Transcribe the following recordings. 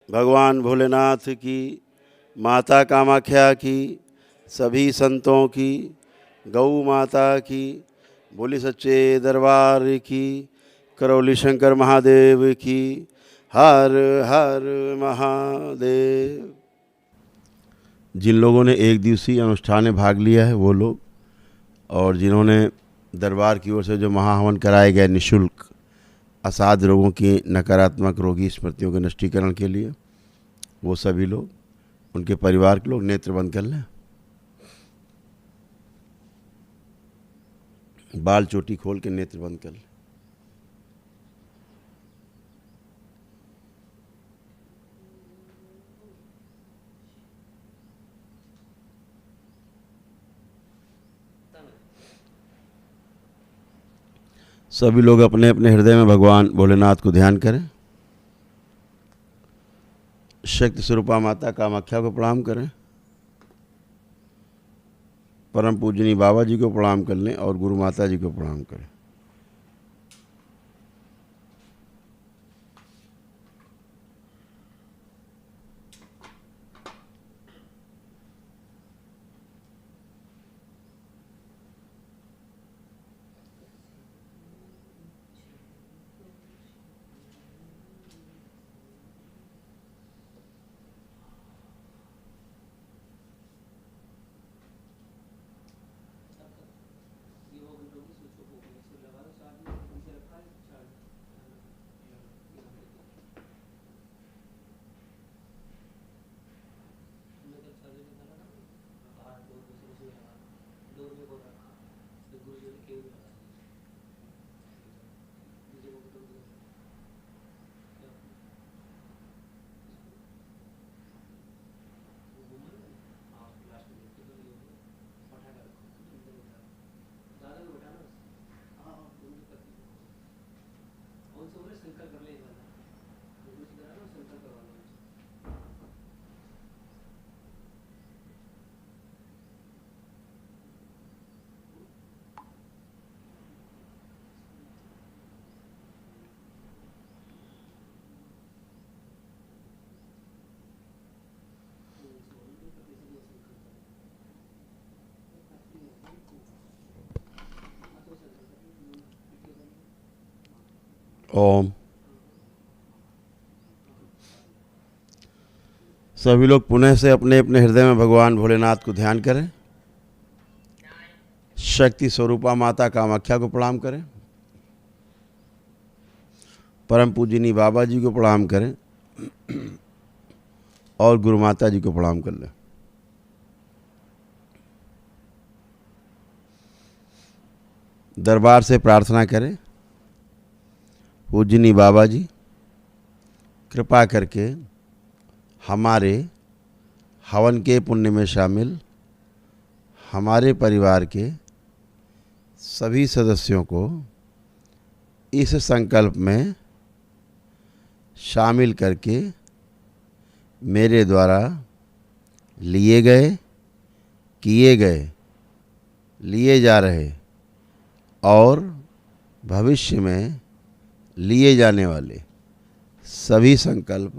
भगवान भोलेनाथ की, माता कामाख्या की, सभी संतों की, गौ माता की, बोली सच्चे दरबार की, करौली शंकर महादेव की, हर हर महादेव। जिन लोगों ने एक दिवसीय अनुष्ठान में भाग लिया है वो लोग, और जिन्होंने दरबार की ओर से जो महाहवन कराए गए निःशुल्क असाध्य रोगों की नकारात्मक रोगी स्मृतियों के नष्टीकरण के लिए, वो सभी लोग, उनके परिवार के लोग नेत्र बंद कर लें, बाल चोटी खोल के नेत्र बंद कर लें। सभी लोग अपने अपने हृदय में भगवान भोलेनाथ को ध्यान करें। शक्ति स्वरूपा माता कामाख्या को प्रणाम करें, परम पूजनीय बाबा जी को प्रणाम कर लें और गुरु माता जी को प्रणाम करें। ओम। सभी लोग पुनः से अपने अपने हृदय में भगवान भोलेनाथ को ध्यान करें। शक्ति स्वरूपा माता कामाख्या को प्रणाम करें, परम पूजनीय बाबा जी को प्रणाम करें और गुरु माता जी को प्रणाम कर लें। दरबार से प्रार्थना करें, पूजनीय बाबा जी कृपा करके हमारे हवन के पुण्य में शामिल हमारे परिवार के सभी सदस्यों को इस संकल्प में शामिल करके मेरे द्वारा लिए गए, किए गए, लिए जा रहे और भविष्य में लिए जाने वाले सभी संकल्प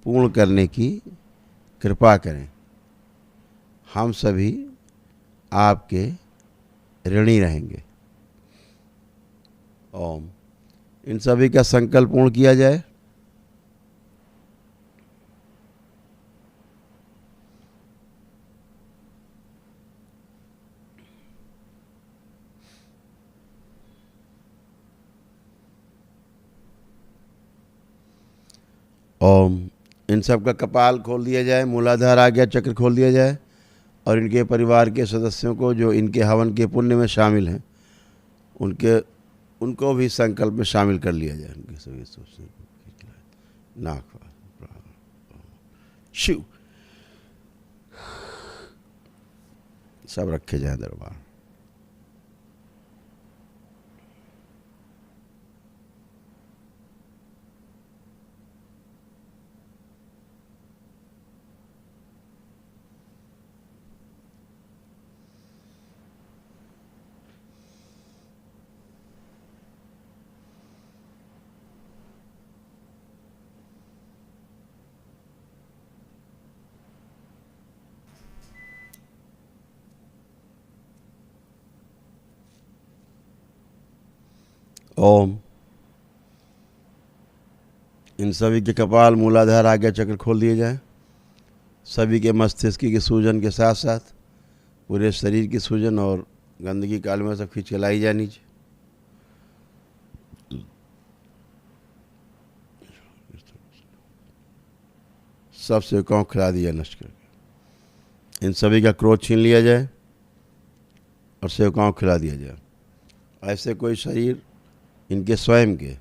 पूर्ण करने की कृपा करें। हम सभी आपके ऋणी रहेंगे। ओम। इन सभी का संकल्प पूर्ण किया जाए। ओम। इन सब का कपाल खोल दिया जाए, मूलाधार आज्ञा चक्र खोल दिया जाए और इनके परिवार के सदस्यों को जो इनके हवन के पुण्य में शामिल हैं उनको भी संकल्प में शामिल कर लिया जाए। उनके सभी नाक शिव सब रखे जाए दरबार। ओम। इन सभी के कपाल, मूलाधार, आज्ञा चक्र खोल दिए जाए। सभी के मस्तिष्क की सूजन के साथ साथ पूरे शरीर की सूजन और गंदगी काल में सब खींच के लाई जाए नीचे। सब सेवकाओं खिला दिया नष्ट करके। इन सभी का क्रोध छीन लिया जाए और सेवकाओं खिला दिया जाए। ऐसे कोई शरीर इनके स्वयं के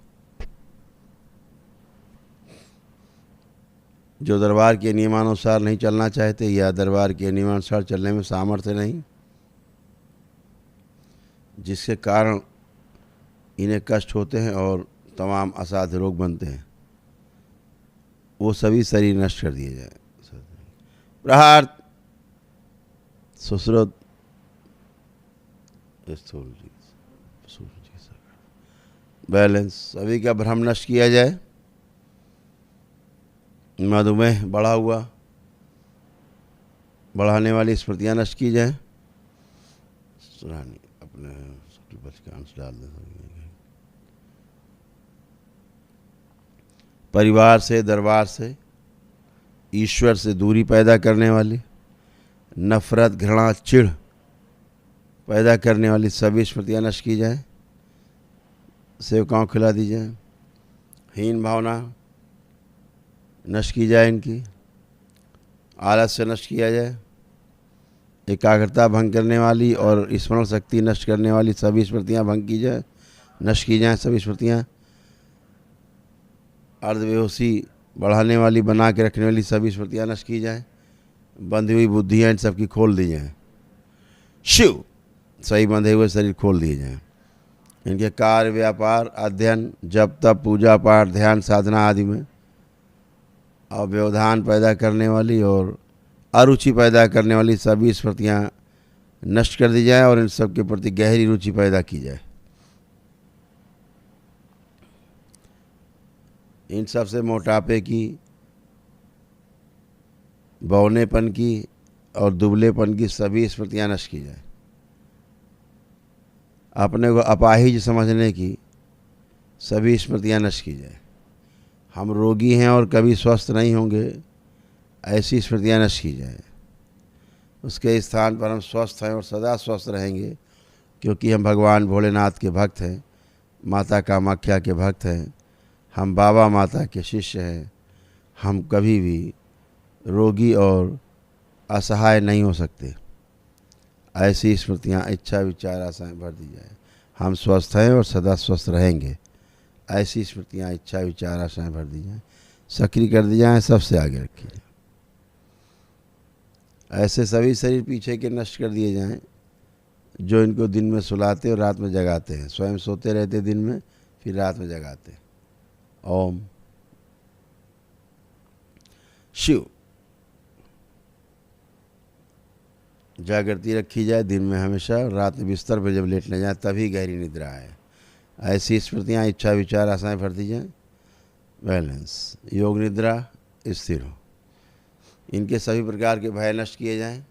जो दरबार के नियमानुसार नहीं चलना चाहते या दरबार के नियमानुसार चलने में सामर्थ्य नहीं, जिसके कारण इन्हें कष्ट होते हैं और तमाम असाध्य रोग बनते हैं, वो सभी शरीर नष्ट कर दिए जाए। प्रहार सुश्रुत बैलेंस, सभी का भ्रम नष्ट किया जाए। मधुमेह बढ़ा हुआ, बढ़ाने वाली स्मृतियाँ नष्ट की जाए। अपने बच का अंश डाल दें। परिवार से, दरबार से, ईश्वर से दूरी पैदा करने वाली, नफरत, घृणा, चिढ़ पैदा करने वाली सभी स्मृतियाँ नष्ट की जाए। सेवकाओं खिला दी जाए। हीन भावना नष्ट की जाए। इनकी आलस से नष्ट किया जाए। एकाग्रता भंग करने वाली और स्मरण शक्ति नष्ट करने वाली सभी स्मृतियाँ भंग की जाए, नष्ट की जाएँ सभी स्मृतियाँ। अर्धबेहोशी बढ़ाने वाली, बना के रखने वाली सभी स्मृतियाँ नष्ट की जाएँ। बंधी हुई बुद्धियाँ इन सबकी खोल दी जाएँ। शिव, सही बंधे हुए शरीर खोल दिए जाएँ। इनके कार्य, व्यापार, अध्ययन, जप, तप, पूजा पाठ, ध्यान, साधना आदि में अव्यवधान पैदा करने वाली और अरुचि पैदा करने वाली सभी स्मृतियाँ नष्ट कर दी जाए और इन सब के प्रति गहरी रुचि पैदा की जाए। इन सब से मोटापे की, बौनेपन की और दुबलेपन की सभी स्मृतियाँ नष्ट की जाए। अपने को अपाहिज समझने की सभी स्मृतियाँ नष्ट की जाए। हम रोगी हैं और कभी स्वस्थ नहीं होंगे, ऐसी स्मृतियाँ नष्ट की जाए। उसके स्थान पर हम स्वस्थ हैं और सदा स्वस्थ रहेंगे, क्योंकि हम भगवान भोलेनाथ के भक्त हैं, माता कामाख्या के भक्त हैं, हम बाबा माता के शिष्य हैं। हम कभी भी रोगी और असहाय नहीं हो सकते। ऐसी स्मृतियाँ, इच्छा, विचार, आशाएं भर दी जाए। हम स्वस्थ हैं और सदा स्वस्थ रहेंगे, ऐसी स्मृतियाँ, इच्छा, विचार, आशाएं भर दी जाएँ, सक्रिय कर दी जाएँ, सबसे आगे रखी जाए। ऐसे सभी शरीर पीछे के नष्ट कर दिए जाएं जो इनको दिन में सुलाते और रात में जगाते हैं। स्वयं सोते रहते दिन में, फिर रात में जगाते। ओम। शिव, जागृति रखी जाए दिन में हमेशा, रात में बिस्तर पर जब लेटने जाए तभी गहरी निद्रा आए। ऐसी स्मृतियाँ, इच्छा, विचार, आशाएं भर दी जाएँ। बैलेंस, योग निद्रा स्थिर हो। इनके सभी प्रकार के भय नष्ट किए जाएं।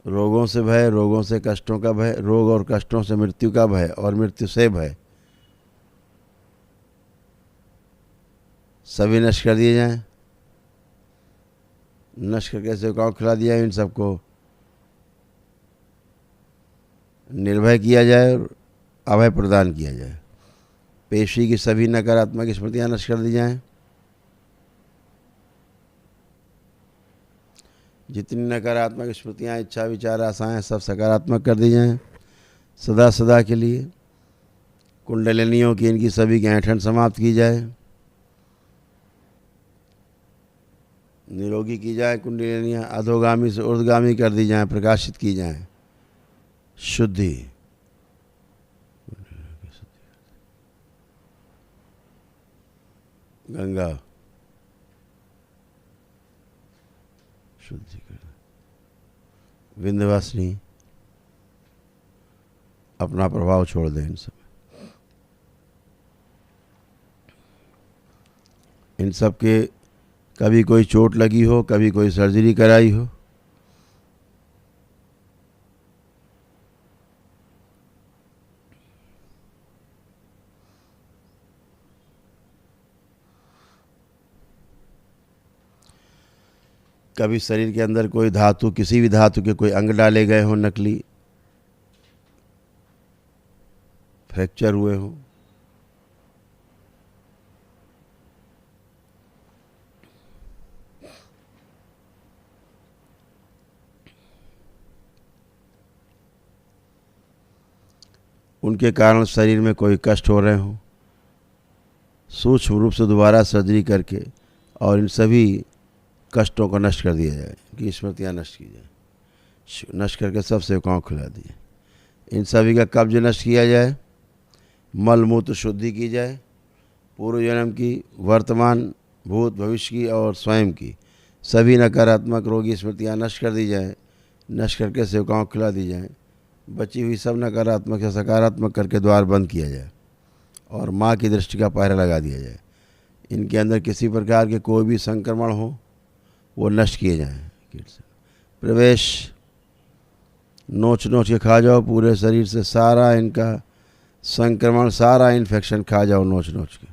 रोगों से भय, रोगों से कष्टों का भय, रोग और कष्टों से मृत्यु का भय और मृत्यु से भय सभी नष्ट कर दिए जाएं। नष्ट करके सेवकाओं खिला दिया, इन सबको निर्भय किया जाए और अभय प्रदान किया जाए। पेशी की सभी नकारात्मक स्मृतियाँ नष्ट कर दी जाएं। जितनी नकारात्मक स्मृतियाँ, इच्छा, विचार, आशाएं सब सकारात्मक कर दी जाएं सदा सदा के लिए। कुंडलिनियों की, इनकी सभी की ऐंठन समाप्त की जाए, निरोगी की जाए। कुंडलिनियाँ अधोगामी से ऊर्ध्वगामी कर दी जाएं, प्रकाशित की जाएं। शुद्धि, गंगा शुद्धि कर, विंध्यवासिनी अपना प्रभाव छोड़ दें इन सब। इन सब के कभी कोई चोट लगी हो, कभी कोई सर्जरी कराई हो, कभी शरीर के अंदर कोई धातु, किसी भी धातु के कोई अंग डाले गए हों नकली, फ्रैक्चर हुए हों, उनके कारण शरीर में कोई कष्ट हो रहे हों, सूक्ष्म रूप से दोबारा सर्जरी करके और इन सभी कष्टों को नष्ट कर दिया जाए, कि स्मृतियाँ नष्ट की जाए, नष्ट करके सब सेवकाओं को खिला दिए। इन सभी का कब्ज नष्ट किया जाए, मल मूत्र शुद्धि की जाए, पूर्व जन्म की, वर्तमान, भूत, भविष्य की और स्वयं की सभी नकारात्मक रोगी स्मृतियाँ नष्ट कर दी जाए, नष्ट करके सेवकाओं को खिला दी जाए। बची हुई सब नकारात्मक या सकारात्मक करके द्वार बंद किया जाए और माँ की दृष्टि का पहरा लगा दिया जाए। इनके अंदर किसी प्रकार के कोई भी संक्रमण हो वो नष्ट किए जाएं। कीट से प्रवेश नोच नोच के खा जाओ, पूरे शरीर से सारा इनका संक्रमण, सारा इन्फेक्शन खा जाओ नोच नोच के।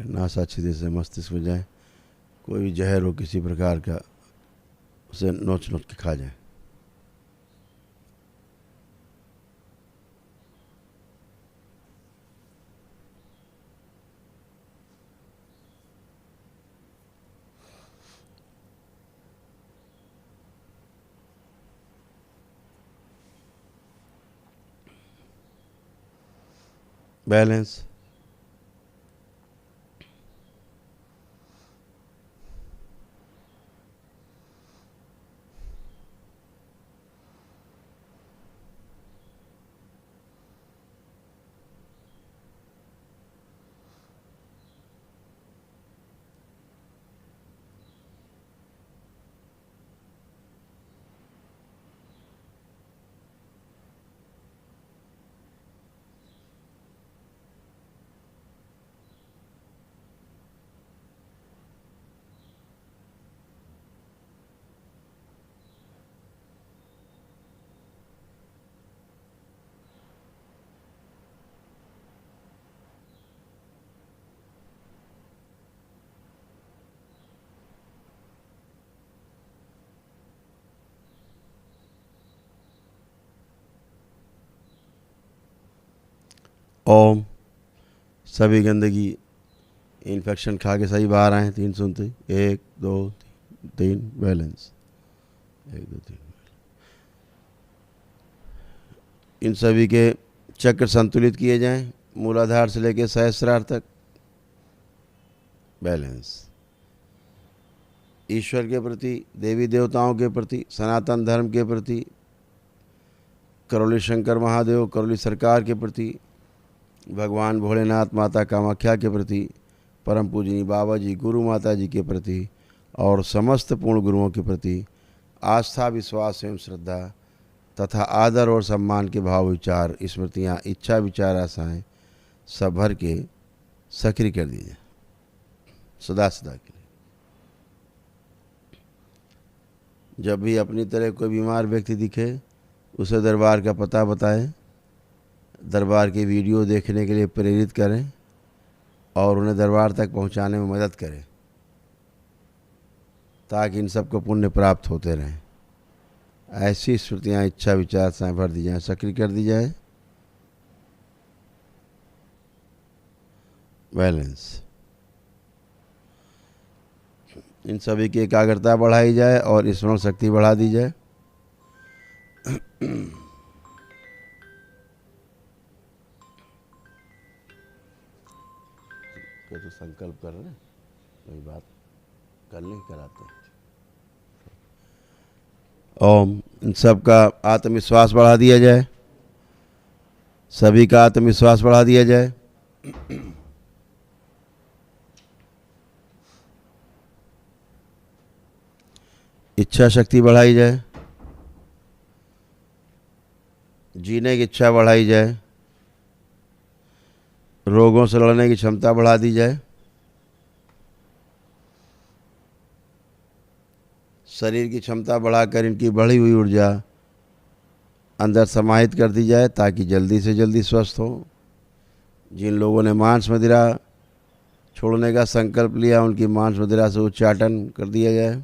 नासा छिद्र से मस्तिष्क में जाए, कोई भी जहर हो किसी प्रकार का, उसे नोच नोच के खा जाए। बैलेंस, ओम। सभी गंदगी इन्फेक्शन खा के सही बाहर आए। 3 सुनते, 1 2 3, बैलेंस, 1 2 3। इन सभी के चक्र संतुलित किए जाएं, मूलाधार से लेकर सहस्रार तक। बैलेंस, ईश्वर के प्रति, देवी देवताओं के प्रति, सनातन धर्म के प्रति, करौली शंकर महादेव, करौली सरकार के प्रति, भगवान भोलेनाथ, माता कामाख्या के प्रति, परम पूजनी बाबा जी, गुरु माता जी के प्रति और समस्त पूर्ण गुरुओं के प्रति आस्था, विश्वास एवं श्रद्धा तथा आदर और सम्मान के भाव, विचार, स्मृतियाँ, इच्छा, विचार, आशाएँ सब भर के सक्रिय कर दीजिए सदा सदा के लिए। जब भी अपनी तरह कोई बीमार व्यक्ति दिखे उसे दरबार का पता बताएं, दरबार के वीडियो देखने के लिए प्रेरित करें और उन्हें दरबार तक पहुंचाने में मदद करें, ताकि इन सबको पुण्य प्राप्त होते रहें। ऐसी स्मृतियाँ, इच्छा, विचार से भर दी जाए, सक्रिय कर दी जाए। बैलेंस, इन सभी की एकाग्रता बढ़ाई जाए और स्मरण शक्ति बढ़ा दी जाए। तो संकल्प कर रहे हैं, वही बात कर ले कराते हैं। ओम। इन सब का आत्मविश्वास बढ़ा दिया जाए, सभी का आत्मविश्वास बढ़ा दिया जाए। इच्छा शक्ति बढ़ाई जाए। जीने की इच्छा बढ़ाई जाए, रोगों से लड़ने की क्षमता बढ़ा दी जाए, शरीर की क्षमता बढ़ाकर इनकी बढ़ी हुई ऊर्जा अंदर समाहित कर दी जाए ताकि जल्दी से जल्दी स्वस्थ हो। जिन लोगों ने मांस मदिरा छोड़ने का संकल्प लिया उनकी मांस मदिरा से उच्चाटन कर दिया जाए।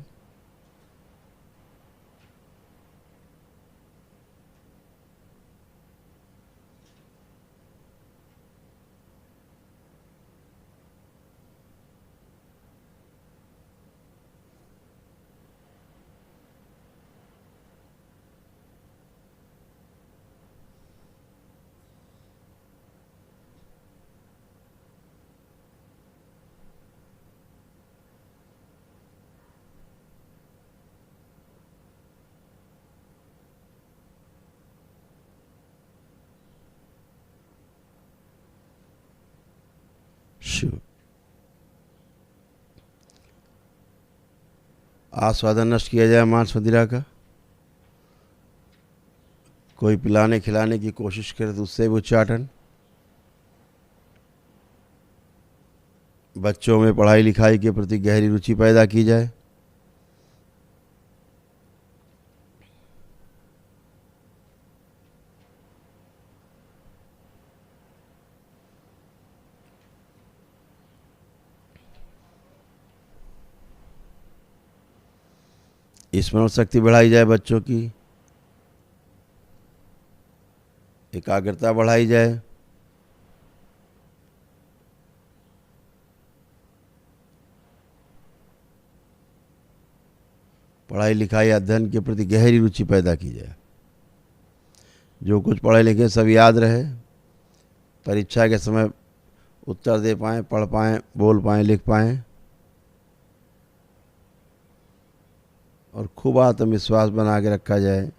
शिव आस्वादन नष्ट किया जाए मांस मदिरा का। कोई पिलाने खिलाने की कोशिश करे तो उससे भी उच्चाटन। बच्चों में पढ़ाई लिखाई के प्रति गहरी रुचि पैदा की जाए। स्मरण शक्ति बढ़ाई जाए, बच्चों की एकाग्रता बढ़ाई जाए। पढ़ाई लिखाई अध्ययन के प्रति गहरी रुचि पैदा की जाए। जो कुछ पढ़े लिखे सब याद रहे, परीक्षा के समय उत्तर दे पाएँ, पढ़ पाएँ, बोल पाएँ, लिख पाएँ और खूब आत्मविश्वास बना के रखा जाए।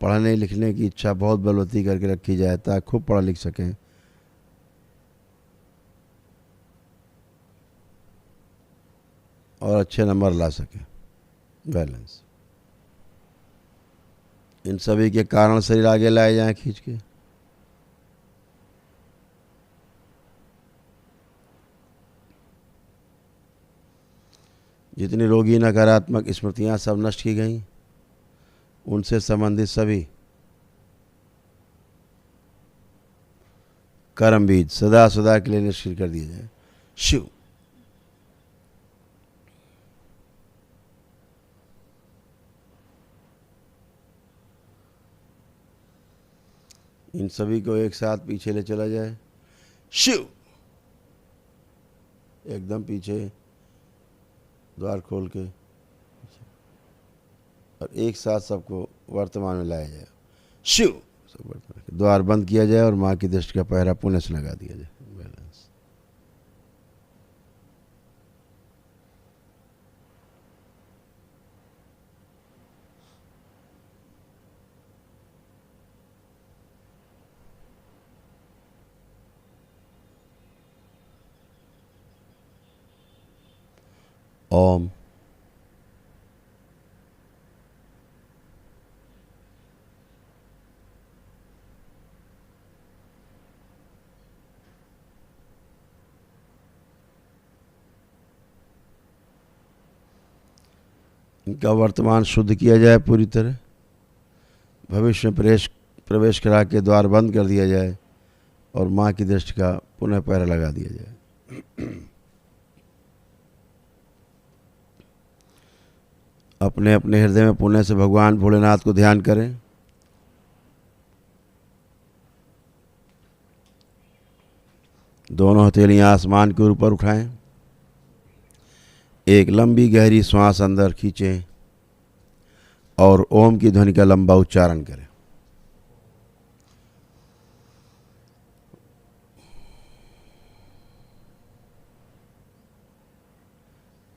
पढ़ने लिखने की इच्छा बहुत बलवती करके रखी जाए ताकि खूब पढ़ लिख सकें। और अच्छे नंबर ला सकें। बैलेंस। इन सभी के कारण शरीर आगे लाए जाएं खींच के। जितनी रोगी नकारात्मक स्मृतियां सब नष्ट की गई, उनसे संबंधित सभी कर्म बीज सदा सदा के लिए निष्क्रिय कर दिए जाए। शिव इन सभी को एक साथ पीछे ले चला जाए। शिव एकदम पीछे द्वार खोल के और एक साथ सबको वर्तमान में लाया जाए। शिव सब वर्तमान द्वार बंद किया जाए और माँ की दृष्टि का पहरा पुण्य से लगा दिया जाए। बैलेंस। ओम इनका वर्तमान शुद्ध किया जाए पूरी तरह। भविष्य में प्रवेश करा के द्वार बंद कर दिया जाए और माँ की दृष्टि का पुनः पहरा लगा दिया जाए। अपने अपने हृदय में पुण्य से भगवान भोलेनाथ को ध्यान करें। दोनों हथेलियां आसमान के ऊपर उठाएं। एक लंबी गहरी श्वास अंदर खींचें और ओम की ध्वनि का लंबा उच्चारण करें।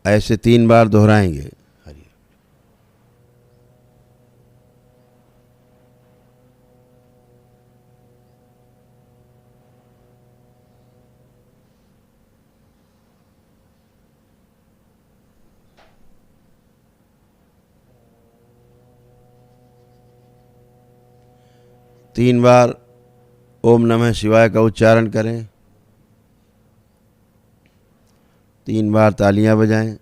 ऐसे 3 बार दोहराएंगे। 3 बार ओम नमः शिवाय का उच्चारण करें, 3 बार तालियां बजाएं,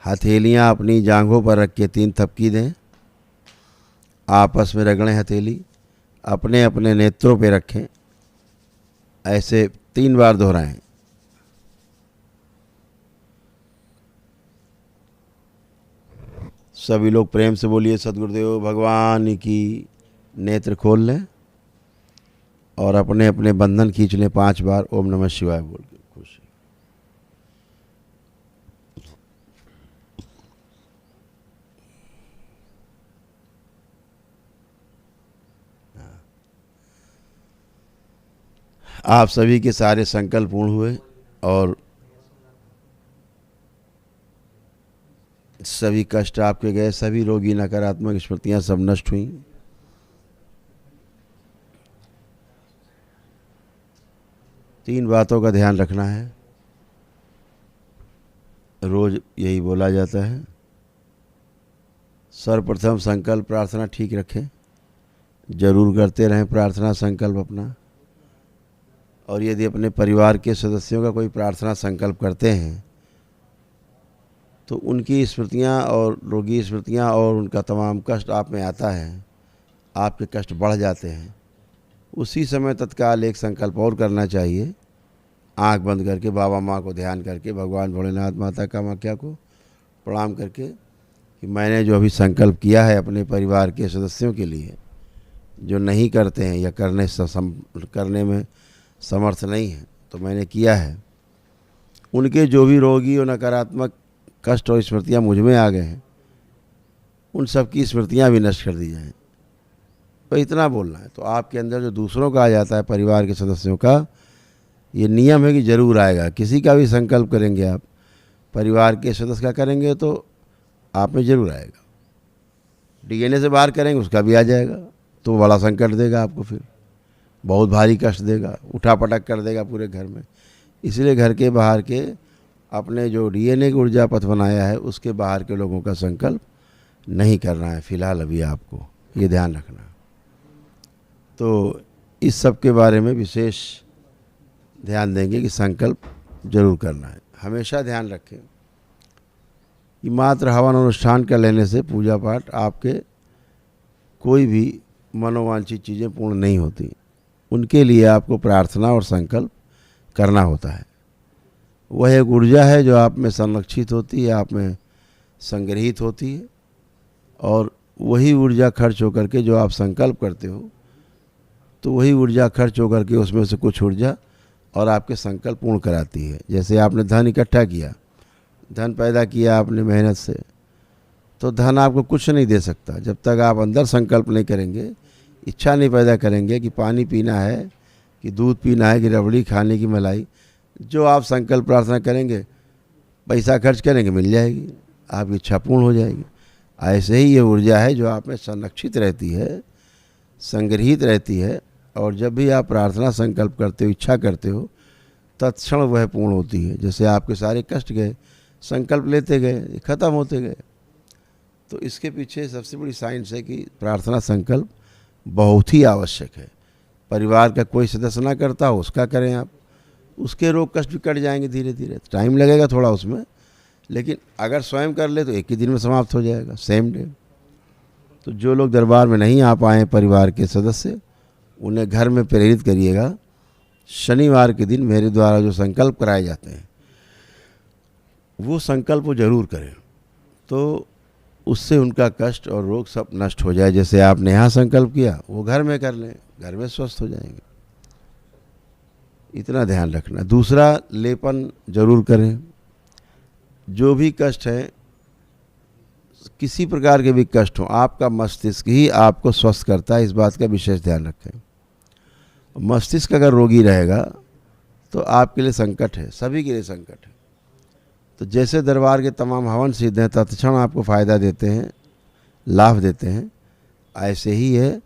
हथेलियां अपनी जांघों पर रख के 3 थपकी दें, आपस में रगड़ें हथेली, अपने अपने नेत्रों पे रखें, ऐसे 3 बार दोहराएं। सभी लोग प्रेम से बोलिए सद्गुरुदेव भगवान की। नेत्र खोल लें और अपने अपने बंधन खींच लें 5 बार ओम नमः शिवाय बोल के। खुशी आप सभी के सारे संकल्प पूर्ण हुए और सभी कष्ट आपके गए, सभी रोगी नकारात्मक स्मृतियां सब नष्ट हुई। तीन बातों का ध्यान रखना है, रोज यही बोला जाता है। सर्वप्रथम संकल्प प्रार्थना ठीक रखें, जरूर करते रहें प्रार्थना संकल्प अपना। और यदि अपने परिवार के सदस्यों का कोई प्रार्थना संकल्प करते हैं तो उनकी स्मृतियाँ और रोगी स्मृतियाँ और उनका तमाम कष्ट आप में आता है, आपके कष्ट बढ़ जाते हैं। उसी समय तत्काल एक संकल्प और करना चाहिए, आंख बंद करके बाबा माँ को ध्यान करके, भगवान भोलेनाथ माता कामाख्या को प्रणाम करके कि मैंने जो अभी संकल्प किया है अपने परिवार के सदस्यों के लिए जो नहीं करते हैं या करने में समर्थ नहीं है, तो मैंने किया है, उनके जो भी रोगी और नकारात्मक कष्ट और स्मृतियाँ मुझ में आ गए हैं, उन सब की स्मृतियाँ भी नष्ट कर दी जाएं। तो इतना बोलना है। तो आपके अंदर जो दूसरों का आ जाता है, परिवार के सदस्यों का, ये नियम है कि जरूर आएगा। किसी का भी संकल्प करेंगे आप, परिवार के सदस्य का करेंगे तो आप में जरूर आएगा। डीएनए से बाहर करेंगे उसका भी आ जाएगा, तो बड़ा संकट देगा आपको, फिर बहुत भारी कष्ट देगा, उठा पटक कर देगा पूरे घर में। इसलिए घर के बाहर के अपने जो डीएनए की ऊर्जा पथ बनाया है उसके बाहर के लोगों का संकल्प नहीं करना है फिलहाल, अभी आपको ये ध्यान रखना। तो इस सब के बारे में विशेष ध्यान देंगे कि संकल्प जरूर करना है। हमेशा ध्यान रखें कि मात्र हवन अनुष्ठान कर लेने से पूजा पाठ आपके कोई भी मनोवांछित चीज़ें पूर्ण नहीं होती। उनके लिए आपको प्रार्थना और संकल्प करना होता है। वह एक ऊर्जा है जो आप में संरक्षित होती है, आप में संग्रहित होती है, और वही ऊर्जा खर्च होकर के जो आप संकल्प करते हो, तो वही ऊर्जा खर्च होकर के उसमें से कुछ ऊर्जा और आपके संकल्प पूर्ण कराती है। जैसे आपने धन इकट्ठा किया, धन पैदा किया आपने मेहनत से, तो धन आपको कुछ नहीं दे सकता जब तक आप अंदर संकल्प नहीं करेंगे, इच्छा नहीं पैदा करेंगे कि पानी पीना है, कि दूध पीना है, कि रबड़ी खाने की मलाई। जो आप संकल्प प्रार्थना करेंगे, पैसा खर्च करेंगे, मिल जाएगी, आपकी इच्छा पूर्ण हो जाएगी। ऐसे ही ये ऊर्जा है जो आप में संरक्षित रहती है, संग्रहित रहती है, और जब भी आप प्रार्थना संकल्प करते हो, इच्छा करते हो, तत्क्षण वह पूर्ण होती है। जैसे आपके सारे कष्ट गए, संकल्प लेते गए, ख़त्म होते गए। तो इसके पीछे सबसे बड़ी साइंस है कि प्रार्थना संकल्प बहुत ही आवश्यक है। परिवार का कोई सदस्य ना करता हो, उसका करें आप, उसके रोग कष्ट भी कट जाएंगे धीरे धीरे। टाइम लगेगा थोड़ा उसमें, लेकिन अगर स्वयं कर ले तो एक ही दिन में समाप्त हो जाएगा, सेम डे। तो जो लोग दरबार में नहीं आ पाए परिवार के सदस्य, उन्हें घर में प्रेरित करिएगा, शनिवार के दिन मेरे द्वारा जो संकल्प कराए जाते हैं वो संकल्प वो जरूर करें, तो उससे उनका कष्ट और रोग सब नष्ट हो जाए। जैसे आपने यहाँ संकल्प किया, वो घर में कर लें, घर में स्वस्थ हो जाएंगे। इतना ध्यान रखना। दूसरा, लेपन जरूर करें। जो भी कष्ट है, किसी प्रकार के भी कष्ट हो, आपका मस्तिष्क ही आपको स्वस्थ करता है, इस बात का विशेष ध्यान रखें। मस्तिष्क अगर रोगी रहेगा तो आपके लिए संकट है, सभी के लिए संकट है। तो जैसे दरबार के तमाम हवन सिद्ध हैं, तत्क्षण आपको फ़ायदा देते हैं, लाभ देते हैं, ऐसे ही है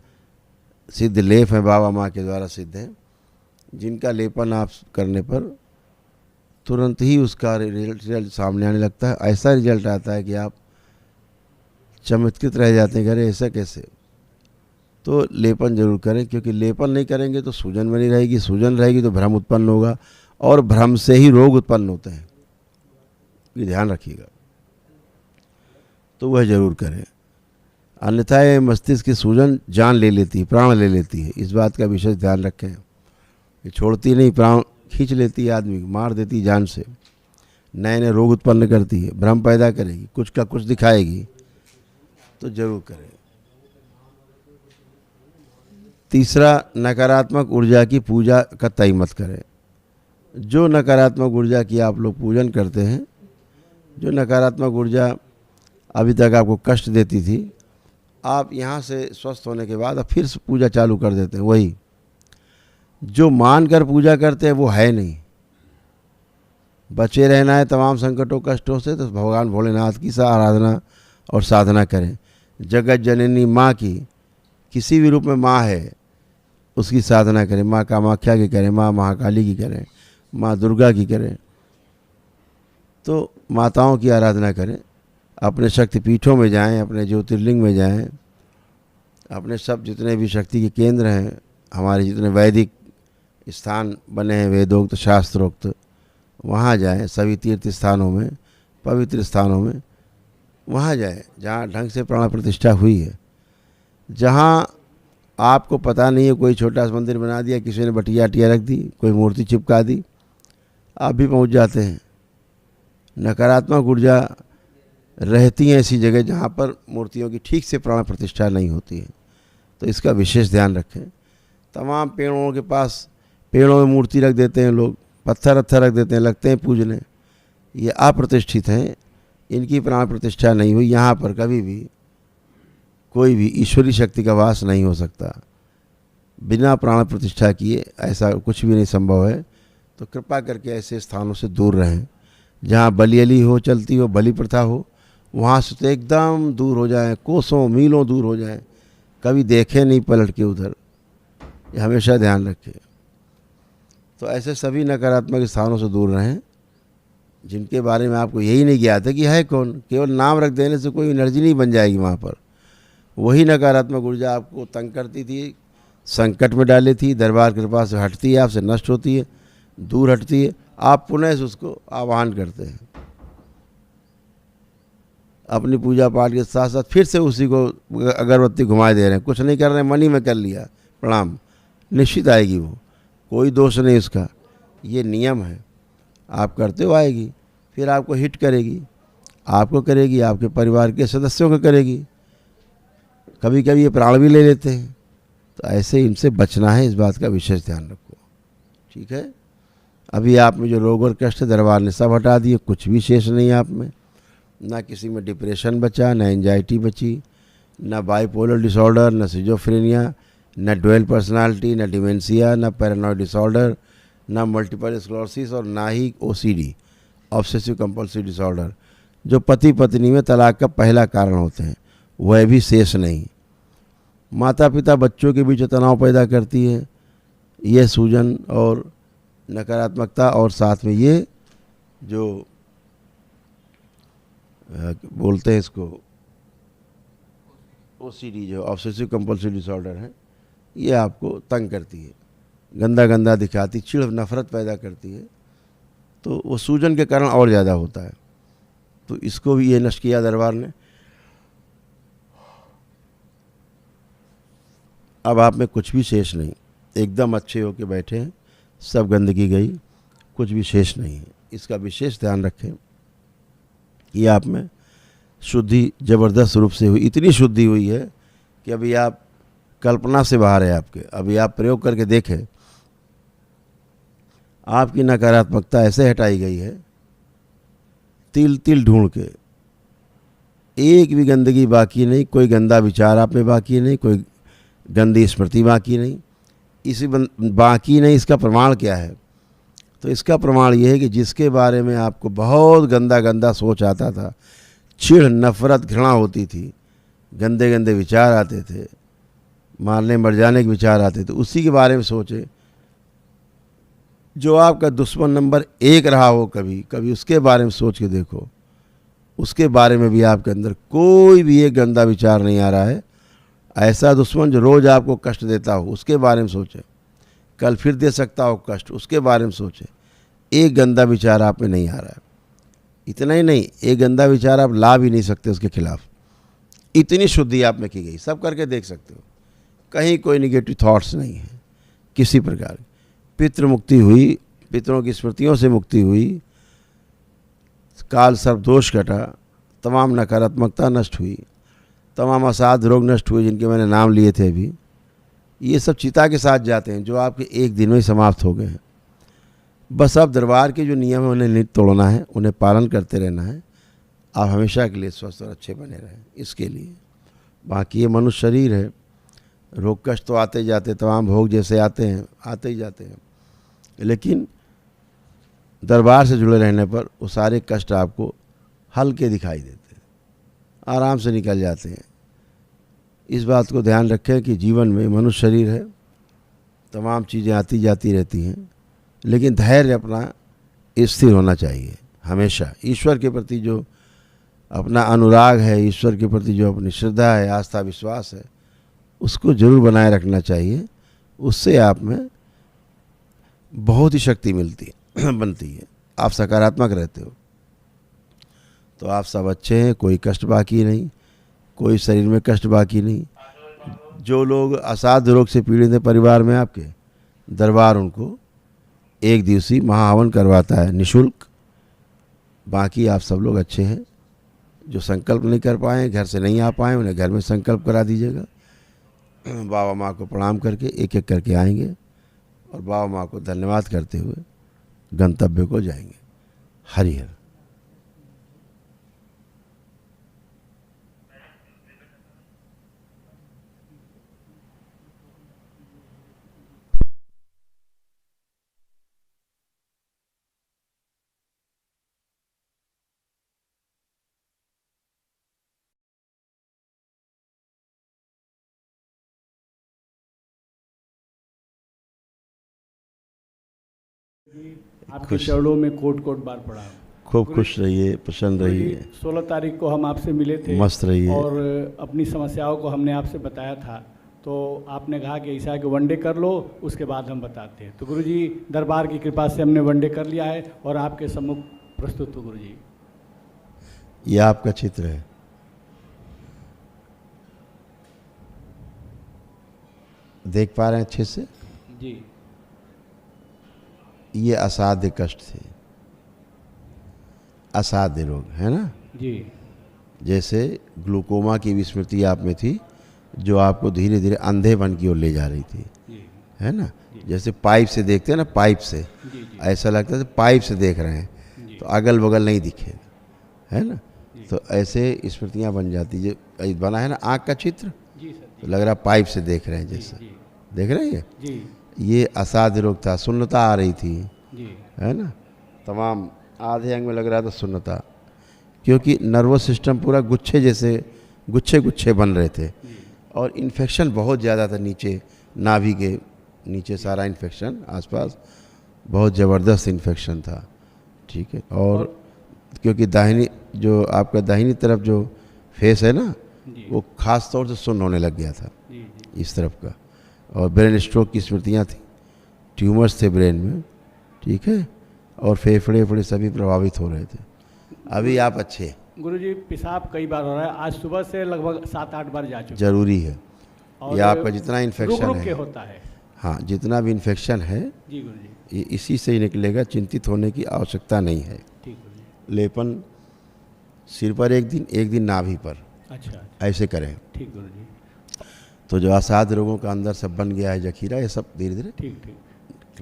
सिद्ध लेप हैं, बाबा माँ के द्वारा सिद्ध हैं, जिनका लेपन आप करने पर तुरंत ही उसका रिजल्ट सामने आने लगता है। ऐसा रिजल्ट आता है कि आप चमत्कृत रह जाते हैं, अरे ऐसा कैसे। तो लेपन जरूर करें, क्योंकि लेपन नहीं करेंगे तो सूजन बनी रहेगी, सूजन रहेगी तो भ्रम उत्पन्न होगा, और भ्रम से ही रोग उत्पन्न होते हैं, ये ध्यान रखिएगा। तो वह जरूर करें, अन्यथा ये मस्तिष्क की सूजन जान ले लेती है, प्राण ले लेती है। इस बात का विशेष ध्यान रखें, ये छोड़ती नहीं, प्राण खींच लेती है, आदमी मार देती है जान से, नए नए रोग उत्पन्न करती है, भ्रम पैदा करेगी, कुछ का कुछ दिखाएगी। तो जरूर करें। तीसरा, नकारात्मक ऊर्जा की पूजा कतई मत करें। जो नकारात्मक ऊर्जा की आप लोग पूजन करते हैं, जो नकारात्मक ऊर्जा अभी तक आपको कष्ट देती थी, आप यहाँ से स्वस्थ होने के बाद अब फिर से पूजा चालू कर देते हैं। वही जो मान कर पूजा करते हैं वो है नहीं। बचे रहना है तमाम संकटों कष्टों से, तो भगवान भोलेनाथ की आराधना और साधना करें। जगत जननी माँ की, किसी भी रूप में माँ है, उसकी साधना करें। माँ कामाख्या की करें, माँ महाकाली की करें, माँ दुर्गा की करें। तो माताओं की आराधना करें। अपने शक्तिपीठों में जाएं, अपने ज्योतिर्लिंग में जाएं, अपने सब जितने भी शक्ति के केंद्र हैं, हमारे जितने वैदिक स्थान बने हैं वेदोक्त शास्त्रोक्त, वहाँ जाएं। सभी तीर्थ स्थानों में, पवित्र स्थानों में वहाँ जाएं जहाँ ढंग से प्राण प्रतिष्ठा हुई है। जहाँ आपको पता नहीं है, कोई छोटा सा मंदिर बना दिया, किसी ने बटिया अटिया रख दी, कोई मूर्ति चिपका दी, आप भी पहुँच जाते हैं। नकारात्मक ऊर्जा रहती हैं ऐसी जगह जहाँ पर मूर्तियों की ठीक से प्राण प्रतिष्ठा नहीं होती है। तो इसका विशेष ध्यान रखें। तमाम पेड़ों के पास, पेड़ों में मूर्ति रख देते हैं लोग, पत्थर वत्थर रख देते हैं, लगते हैं पूजने, ये अप्रतिष्ठित हैं, इनकी प्राण प्रतिष्ठा नहीं हुई। यहाँ पर कभी भी कोई भी ईश्वरी शक्ति का वास नहीं हो सकता। बिना प्राण प्रतिष्ठा किए ऐसा कुछ भी नहीं संभव है। तो कृपा करके ऐसे स्थानों से दूर रहें। जहाँ बलियली हो, चलती हो, बलि प्रथा हो, वहाँ से तो एकदम दूर हो जाएं, कोसों मीलों दूर हो जाएं, कभी देखें नहीं पलट के उधर, ये हमेशा ध्यान रखें। तो ऐसे सभी नकारात्मक स्थानों से दूर रहें जिनके बारे में आपको यही नहीं ज्ञात है कि है कौन। केवल नाम रख देने से कोई एनर्जी नहीं बन जाएगी वहाँ पर। वही नकारात्मक ऊर्जा आपको तंग करती थी, संकट में डाली थी, दरबार कृपा से हटती है, आपसे नष्ट होती है, दूर हटती है, आप पुनः से उसको आह्वान करते हैं। अपनी पूजा पाठ के साथ साथ फिर से उसी को अगरबत्ती घुमाए दे रहे हैं, कुछ नहीं कर रहे हैं, मन ही में कर लिया प्रणाम, निश्चित आएगी वो, कोई दोष नहीं उसका, ये नियम है। आप करते हो आएगी, फिर आपको हिट करेगी, आपको करेगी, आपके परिवार के सदस्यों को करेगी, कभी कभी ये प्राण भी ले लेते हैं। तो ऐसे इनसे बचना है, इस बात का विशेष ध्यान रखो। ठीक है। अभी आप में जो रोग और कष्ट दरबार ने सब हटा दिए, कुछ भी शेष नहीं है आप में। ना किसी में डिप्रेशन बचा, ना एंजाइटी बची, ना बाइपोलर डिसऑर्डर, ना सिजोफ्रेनिया, ना ड्वेल पर्सनालिटी, ना डिमेंशिया, ना पैरानॉइड डिसऑर्डर, ना मल्टीपल स्क्लेरोसिस, और ना ही ओसीडी, ऑब्सेसिव कंपल्सिव डिसऑर्डर, जो पति पत्नी में तलाक का पहला कारण होते हैं, वह भी शेष नहीं। माता पिता बच्चों के बीच तनाव पैदा करती है ये सूजन और नकारात्मकता, और साथ में ये जो बोलते हैं इसको ओसीडी, जो ऑब्सेसिव कंपल्सिव डिसऑर्डर है, ये आपको तंग करती है, गंदा गंदा दिखाती, चिढ़ नफरत पैदा करती है। तो वो सूजन के कारण और ज़्यादा होता है। तो इसको भी ये नष्ट किया दरबार ने। अब आप में कुछ भी शेष नहीं, एकदम अच्छे होके बैठे हैं, सब गंदगी गई, कुछ भी शेष नहीं है। इसका विशेष ध्यान रखें। ये आप में शुद्धि ज़बरदस्त रूप से हुई, इतनी शुद्धि हुई है कि अभी आप कल्पना से बाहर है आपके। अभी आप प्रयोग करके देखें, आपकी नकारात्मकता ऐसे हटाई गई है, तिल तिल ढूंढ के, एक भी गंदगी बाकी नहीं, कोई गंदा विचार आप में बाकी नहीं, कोई गंदी स्मृति बाकी नहीं, इसी बाकी नहीं। इसका प्रमाण क्या है? तो इसका प्रमाण ये है कि जिसके बारे में आपको बहुत गंदा गंदा सोच आता था, चिढ़ नफरत घृणा होती थी, गंदे गंदे विचार आते थे, मारने मर जाने के विचार आते थे, उसी के बारे में सोचे। जो आपका दुश्मन नंबर 1 रहा हो, कभी कभी उसके बारे में सोच के देखो, उसके बारे में भी आपके अंदर कोई भी एक गंदा विचार नहीं आ रहा है। ऐसा दुश्मन जो रोज़ आपको कष्ट देता हो उसके बारे में सोचें, कल फिर दे सकता हो कष्ट उसके बारे में सोचें। एक गंदा विचार आप में नहीं आ रहा है। इतना ही नहीं, एक गंदा विचार आप ला भी नहीं सकते उसके खिलाफ। इतनी शुद्धि आप में की गई, सब करके देख सकते हो, कहीं कोई निगेटिव थॉट्स नहीं है किसी प्रकार की। पितृ मुक्ति हुई, पितरों की स्मृतियों से मुक्ति हुई, काल सर्प दोष घटा, तमाम नकारात्मकता नष्ट हुई, तमाम असाध रोग नष्ट हुए जिनके मैंने नाम लिए थे अभी। ये सब चिता के साथ जाते हैं जो आपके एक दिन में ही समाप्त हो गए हैं। बस अब दरबार के जो नियम है उन्हें नहीं तोड़ना है, उन्हें पालन करते रहना है। आप हमेशा के लिए स्वस्थ और अच्छे बने रहें, इसके लिए। बाकी ये मनुष्य शरीर है, रोग कष्ट तो आते जाते, तमाम भोग जैसे आते हैं आते ही जाते हैं, लेकिन दरबार से जुड़े रहने पर वो सारे कष्ट आपको हल्के दिखाई देते हैं, आराम से निकल जाते हैं। इस बात को ध्यान रखें कि जीवन में मनुष्य शरीर है, तमाम चीज़ें आती जाती रहती हैं, लेकिन धैर्य अपना स्थिर होना चाहिए हमेशा। ईश्वर के प्रति जो अपना अनुराग है, ईश्वर के प्रति जो अपनी श्रद्धा है, आस्था विश्वास है, उसको जरूर बनाए रखना चाहिए। उससे आप में बहुत ही शक्ति मिलती है बनती है, आप सकारात्मक रहते हो। तो आप सब अच्छे हैं, कोई कष्ट बाकी नहीं, कोई शरीर में कष्ट बाकी नहीं। जो लोग असाध्य रोग से पीड़ित हैं परिवार में आपके, दरबार उनको एक दिवसीय महाहवन करवाता है निःशुल्क। बाकी आप सब लोग अच्छे हैं। जो संकल्प नहीं कर पाए, घर से नहीं आ पाए, उन्हें घर में संकल्प करा दीजिएगा। बाबा माँ को प्रणाम करके एक एक करके आएंगे और बाबा माँ को धन्यवाद करते हुए गंतव्य को जाएंगे। हरि हर। आपके चरणों में कोट कोट बार पड़ा। खूब खुश रहिए, प्रसन्न रहिए। 16 तारीख को हम आपसे मिले थे, मस्त रहिए। और अपनी समस्याओं को हमने आपसे बताया था, तो आपने कहा कि ऐसा है कि वनडे कर लो, उसके बाद हम बताते हैं। तो गुरुजी दरबार की कृपा से हमने वनडे कर लिया है और आपके सम्मुख प्रस्तुत हो। गुरुजी ये आपका चित्र है, देख पा रहे हैं अच्छे से जी। ये असाध्य कष्ट थे, असाध्य रोग है ना जी। जैसे ग्लूकोमा की विस्मृति आप में थी, जो आपको धीरे धीरे अंधेपन की ओर ले जा रही थी, है ना। जैसे पाइप से देखते हैं ना, पाइप से ऐसा लगता है पाइप से देख रहे हैं, तो अगल बगल नहीं दिखे, है ना। तो ऐसे स्मृतियाँ बन जाती। जो बना है ना आँख का चित्र, तो लग रहा पाइप से देख रहे हैं, जैसे देख रहे हैं। ये असाध्य रोग था, सुन्नता आ रही थी, है ना। तमाम आधे अंग में लग रहा था सुन्नता, क्योंकि नर्वस सिस्टम पूरा गुच्छे जैसे गुच्छे गुच्छे बन रहे थे, और इन्फेक्शन बहुत ज़्यादा था नीचे, नाभि के नीचे सारा इन्फेक्शन, आसपास बहुत ज़बरदस्त इन्फेक्शन था, ठीक है। और क्योंकि दाहिनी जो आपका दाहिनी तरफ जो फेस है ना, वो ख़ास तौर से सुन्न होने लग गया था इस तरफ का, और ब्रेन स्ट्रोक की स्मृतियाँ थी, ट्यूमर्स थे ब्रेन में, ठीक है, और फेफड़े सभी प्रभावित हो रहे थे। अभी आप अच्छे हैं। गुरुजी पेशाब कई बार हो रहा है, आज सुबह से लगभग 7-8 बार जा चुके। जरूरी है, ये आपका जितना इन्फेक्शन रुक है, के होता है, हाँ, जितना भी इन्फेक्शन है जी गुरुजी, ये इसी से ही निकलेगा, चिंतित होने की आवश्यकता नहीं है। ठीक गुरुजी। लेपन सिर पर एक दिन नाभि पर, अच्छा, ऐसे करें। ठीक गुरुजी। तो जो असाध्य रोगों का अंदर सब बन गया है जखीरा, ये सब धीरे धीरे ठीक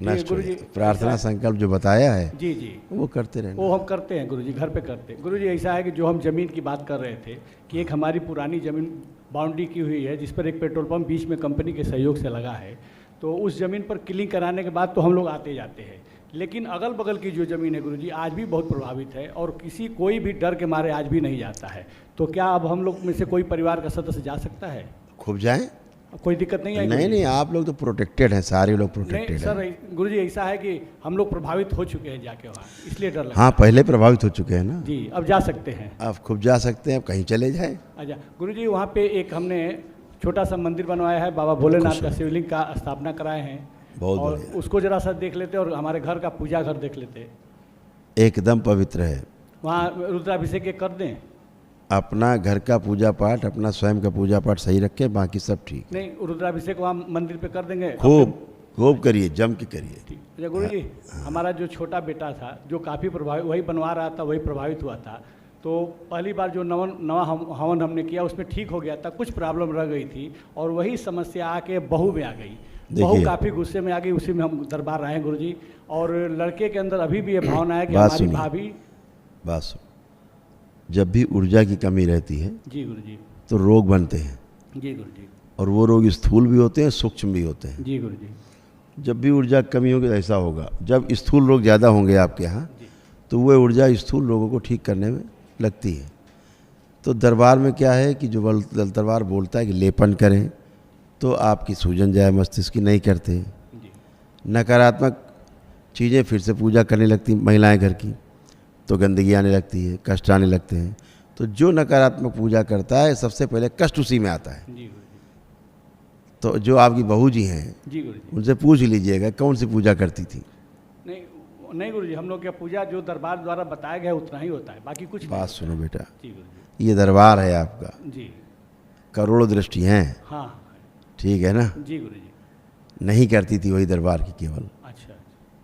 नष्ट हो गुरुजी। जाए। प्रार्थना संकल्प जो बताया है जी वो करते रहना। वो हम करते हैं गुरुजी, घर पे करते हैं। गुरुजी ऐसा है कि जो हम ज़मीन की बात कर रहे थे कि एक हमारी पुरानी ज़मीन बाउंड्री की हुई है, जिस पर एक पेट्रोल पंप बीच में कंपनी के सहयोग से लगा है, तो उस ज़मीन पर क्लिंग कराने के बाद तो हम लोग आते जाते हैं, लेकिन अगल बगल की जो ज़मीन है गुरुजी आज भी बहुत प्रभावित है, और कोई भी डर के मारे आज भी नहीं जाता है। तो क्या अब हम लोग में से कोई परिवार का सदस्य जा सकता है? खूब जाएं, कोई दिक्कत नहीं है? नहीं, आप लोग तो प्रोटेक्टेड हैं, सारे लोग प्रोटेक्टेड हैं। सर गुरुजी ऐसा है कि हम लोग प्रभावित हो चुके हैं जाके वहाँ, इसलिए डर लगता हाँ, पहले प्रभावित हो चुके हैं ना जी, अब जा सकते हैं। आप खूब जा सकते हैं, अब कहीं चले जाएं। अच्छा गुरुजी, वहाँ पे एक हमने छोटा सा मंदिर बनवाया है, बाबा भोलेनाथ का शिवलिंग का स्थापना कराए हैं। बहुत और बढ़िया। उसको जरा सा देख लेते और हमारे घर का पूजा घर देख लेते। एकदम पवित्र है। वहाँ रुद्राभिषेक के कर दें। अपना घर का पूजा पाठ, अपना स्वयं का पूजा पाठ सही रखे, बाकी सब ठीक। नहीं, रुद्राभिषेक वहाँ मंदिर पे कर देंगे। खूब खूब करिए, जम के करिए। ठीक। अच्छा गुरु जी, हमारा जो छोटा बेटा था जो काफ़ी प्रभावित, वही बनवा रहा था, वही प्रभावित हुआ था। तो पहली बार जो नवा हवन हमने किया उसमें ठीक हो गया था, कुछ प्रॉब्लम रह गई थी और वही समस्या आके बहू में आ गई। बहू काफ़ी गुस्से में आ गई, उसी में हम दरबार आए हैं गुरु जी। और लड़के के अंदर अभी भी ये भावना है कि हमारी भाभी। बात सुन, जब भी ऊर्जा की कमी रहती है जी गुरु जी, तो रोग बनते हैं। जी गुरु जी, और वो रोग स्थूल भी होते हैं, सूक्ष्म भी होते हैं। जी गुरु जी। जब भी ऊर्जा की कमी होगी तो ऐसा होगा। जब स्थूल रोग ज़्यादा होंगे आपके यहाँ तो वह ऊर्जा स्थूल रोगों को ठीक करने में लगती है। तो दरबार में क्या है कि जो दरबार बोलता है कि लेपन करें तो आपकी सूजन जाए मस्तिष्क की, नहीं करते। नकारात्मक चीज़ें फिर से पूजा करने लगती महिलाएं घर की, तो गंदगी आने लगती है, कष्ट आने लगते हैं। तो जो नकारात्मक पूजा करता है सबसे पहले कष्ट उसी में आता है। जी गुरु जी। तो जो आपकी बहू जी हैं, जी गुरु जी। उनसे पूछ लीजिएगा कौन सी पूजा करती थी। नहीं नहीं गुरु जी, हम लोग की पूजा जो दरबार द्वारा बताया गया उतना ही होता है, बाकी कुछ बात सुनो बेटा, जी गुरु जी। ये दरबार है आपका, जी करोड़ों दृष्टि हैं, हाँ ठीक है ना। जी गुरु जी। नहीं करती थी वही दरबार की केवल, अच्छा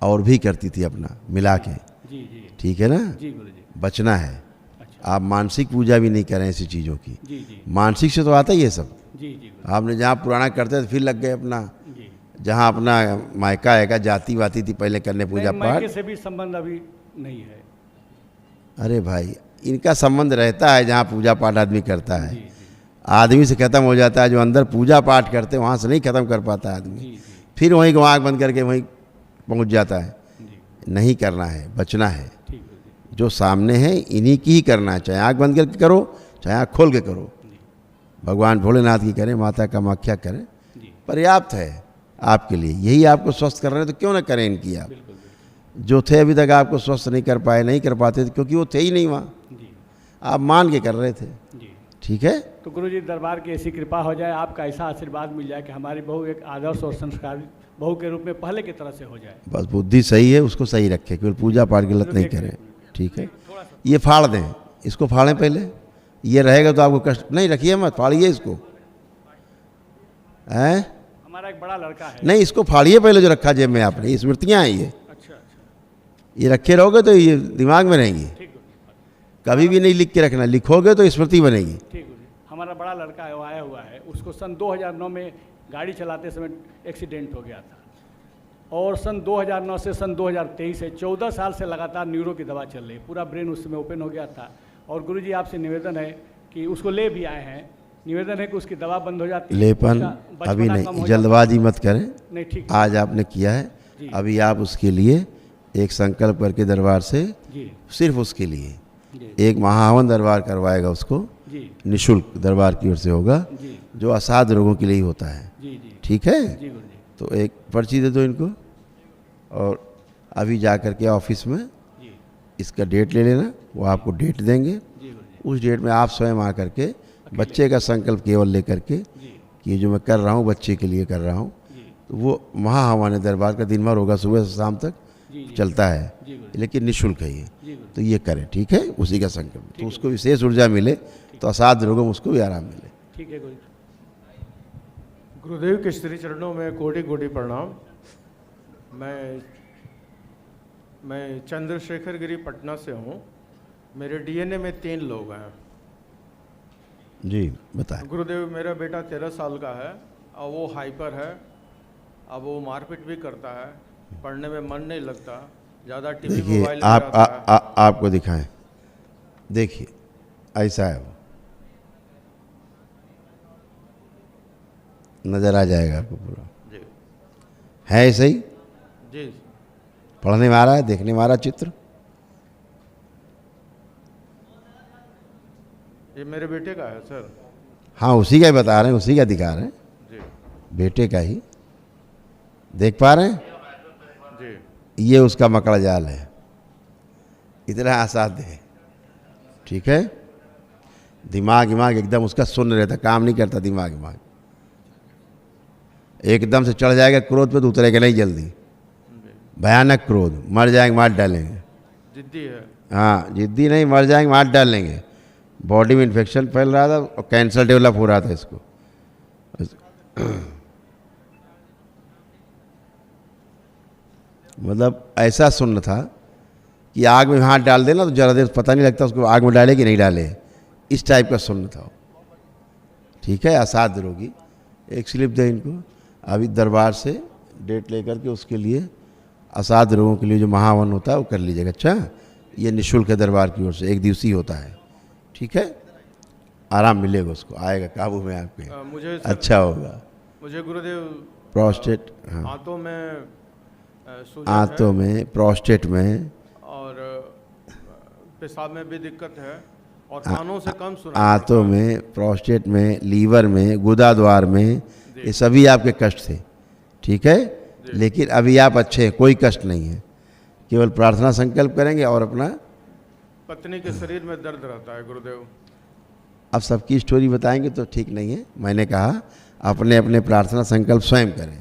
और भी करती थी अपना मिला के, जी जी ठीक है ना। जी गुरु जी। बचना है। अच्छा आप मानसिक पूजा भी नहीं करें ऐसी चीज़ों की। जी जी मानसिक से तो आता ही है सब। जी जी गुरु आपने जहाँ पुराना करते थे फिर लग गए अपना, जी। जहाँ अपना मायका है जाति वाती थी पहले करने पूजा नहीं, पाठ। मायके से भी संबंध अभी नहीं है। अरे भाई, इनका संबंध रहता है जहाँ पूजा पाठ आदमी करता है। जी जी आदमी से ख़त्म हो जाता है, जो अंदर पूजा पाठ करते हैं वहाँ से नहीं ख़त्म कर पाता है जी आदमी। जी फिर वहीं को आँख बंद करके वहीं पहुँच जाता है। जी। नहीं करना है, बचना है। ठीक गुरु जी। जो सामने है इन्हीं की ही करना है, चाहे आँख बंद करके करो चाहे आँख खोल के करो। जी भगवान भोलेनाथ की करें, माता कामाख्या करें, जी पर्याप्त है आपके लिए। यही आपको स्वस्थ कर रहे हैं तो क्यों ना करें इनकी आप। बिल्कुल बिल्कुल। जो थे अभी तक आपको स्वस्थ नहीं कर पाए, नहीं कर पाते थे क्योंकि वो थे ही नहीं वहाँ, जी आप मान के कर रहे थे, जी। ठीक है। तो गुरु जी दरबार की ऐसी कृपा हो जाए, आपका ऐसा आशीर्वाद मिल जाए कि हमारी बहू एक आदर्श और संस्कारी बहू के रूप में पहले की तरह से हो जाए। बस बुद्धि सही है उसको सही रखें, केवल पूजा पाठ गलत नहीं करें, ठीक है। ये फाड़ दें, इसको फाड़ें पहले, ये रहेगा तो आपको कष्ट नहीं। रखिए मत, फाड़िए इसको, हैं। हमारा एक बड़ा लड़का है। नहीं, इसको फाड़िए पहले जो रखा जेब में आपने, ये स्मृतियाँ हैं ये। अच्छा अच्छा ये रखे रहोगे तो ये दिमाग में रहेंगी, ठीक गुरु कभी भी नहीं लिख के रखना, लिखोगे तो स्मृति बनेगी। ठीक गुरु जी। हमारा बड़ा लड़का है, वो आया हुआ है, उसको सन 2009 में गाड़ी चलाते समय एक्सीडेंट हो गया था और सन 2009 से सन 2023 से 14 साल से लगातार न्यूरो की दवा चल रही है। पूरा ब्रेन उस समय ओपन हो गया था और गुरु जी आपसे निवेदन है कि उसको ले भी आए हैं, निवेदन है कि उसकी दवा बंद हो जाती है, लेपन उसका बचपना अभी कम नहीं, हो जल्दबाजी मत करें। जाता- नहीं ठीक आज आपने किया है, जी। अभी आप उसके लिए एक संकल्प करके दरबार से, जी सिर्फ उसके लिए जी एक महाहवन दरबार करवाएगा उसको, जी निःशुल्क दरबार की ओर से होगा, जी जो असाध्य रोगों के लिए ही होता है, जी जी ठीक है। जी गुरु जी तो एक पर्ची दे दो इनको और अभी जा कर के ऑफिस में जी इसका डेट ले लेना, वो आपको डेट देंगे। जी गुरु जी उस डेट में आप स्वयं आ करके बच्चे का संकल्प केवल ले करके जी कि ये जो मैं कर रहा हूँ बच्चे के लिए कर रहा हूँ, जी तो वो महाहवन दरबार का दिन भर होगा, सुबह से शाम तक जी जी चलता है, जी गुरु लेकिन निःशुल्क है ये। जी गुरु तो ये करें, ठीक है, उसी का संकल्प, तो उसको विशेष ऊर्जा मिले, तो असाध्य रोगों में उसको भी आराम मिले। ठीक है गुरु जी। गुरुदेव के श्री चरणों में कोटि कोटि प्रणाम। मैं चंद्रशेखर गिरी पटना से हूँ। मेरे डीएनए में 3 लोग हैं। जी बताएं। गुरुदेव, मेरा बेटा 13 साल का है और वो हाइपर है। अब वो मारपीट भी करता है, पढ़ने में मन नहीं लगता, ज़्यादा टीवी देखिए मोबाइल में आप रहता है। आपको दिखाएं, देखिए ऐसा है, वो नज़र आ जाएगा आपको पूरा, जी है ऐसे ही। जी पढ़ने में आ रहा है, देखने में आ रहा है चित्र। ये मेरे बेटे का है सर। हाँ उसी का ही बता रहे हैं, उसी का दिखा रहे हैं, जी बेटे का ही देख पा रहे हैं। जी ये उसका मकड़ा जाल है, इतना असाध्य है, ठीक है। दिमाग एकदम उसका शून्य रहता, काम नहीं करता दिमाग। एकदम से चढ़ जाएगा क्रोध पे तो उतरेगा नहीं जल्दी, भयानक क्रोध, मर जाएंगे मार डालेंगे। जिद्दी है। हाँ जिद्दी नहीं, मर जाएंगे मार डालेंगे। बॉडी में इन्फेक्शन फैल रहा था और कैंसर डेवलप हो रहा था इसको। मतलब ऐसा सुन्न था कि आग में हाथ डाल देना तो ज़रा देर पता नहीं लगता उसको आग में डाले कि नहीं डाले, इस टाइप का सुन्न था। ठीक है, असाध्य रोगी। एक स्लिप दे इनको, अभी दरबार से डेट लेकर के उसके लिए असाध्य रोगों के लिए जो महावन होता है वो कर लीजिएगा। अच्छा, ये निःशुल्क है दरबार की ओर से, एक दिवसीय होता है। ठीक है, आराम मिलेगा उसको, आएगा काबू में आपके, मुझे अच्छा होगा। मुझे गुरुदेव प्रोस्टेट, हाँ आंतों में सूजन आंतों में, प्रोस्टेट में और पेशाब में भी दिक्कत है और कानों से कम सुना। आंतों में, प्रोस्टेट में, लीवर में, गुदा द्वार में, ये सभी आपके कष्ट थे। ठीक है, लेकिन अभी आप अच्छे हैं, कोई कष्ट नहीं है। केवल प्रार्थना संकल्प करेंगे और अपना। पत्नी के शरीर में दर्द रहता है गुरुदेव। अब सबकी स्टोरी बताएंगे तो ठीक नहीं है। मैंने कहा अपने अपने प्रार्थना संकल्प स्वयं करें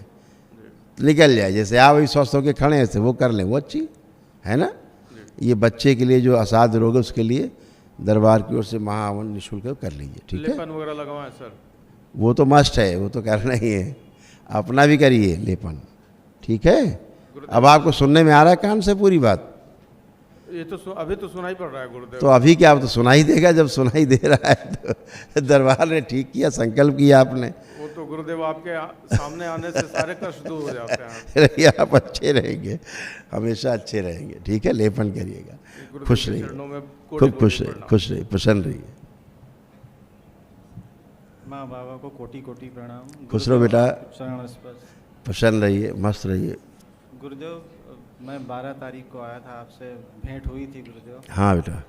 तो निकल जाए। जैसे आप अभी स्वस्थ होकर खड़े हैं, वो कर लें, वो अच्छी है ना। ये बच्चे के लिए जो असाध्य रोग है उसके लिए दरबार की ओर से महाहवन निःशुल्क कर लीजिए। ठीक है, लेपन वगैरह लगवाएं सर? वो तो मस्ट है, वो तो करना ही है। अपना भी करिए लेपन। ठीक है, अब आपको सुनने में आ रहा है कान से पूरी बात? ये तो अभी तो सुनाई पड़ रहा है गुरुदेव। तो अभी क्या, आप तो सुनाई देगा। जब सुनाई दे रहा है तो दरबार ने ठीक किया, संकल्प किया आपने। वो तो गुरुदेव आपके सामने आने से सारे कष्ट दूर हो जाते हैं। रहिए, आप अच्छे रहेंगे, हमेशा अच्छे रहेंगे। ठीक है, लेपन करिएगा, खुश रहिए, खूब खुश रहिए, खुश रहिए, प्रसन्न रहिए। माँ बाबा को कोटि कोटि प्रणाम। खुश रहो बेटा, शरण स्पर्श। प्रसन्न रहिए, मस्त रहिए। गुरुदेव, मैं 12 तारीख को आया था, आपसे भेंट हुई थी गुरुदेव। हाँ बेटा,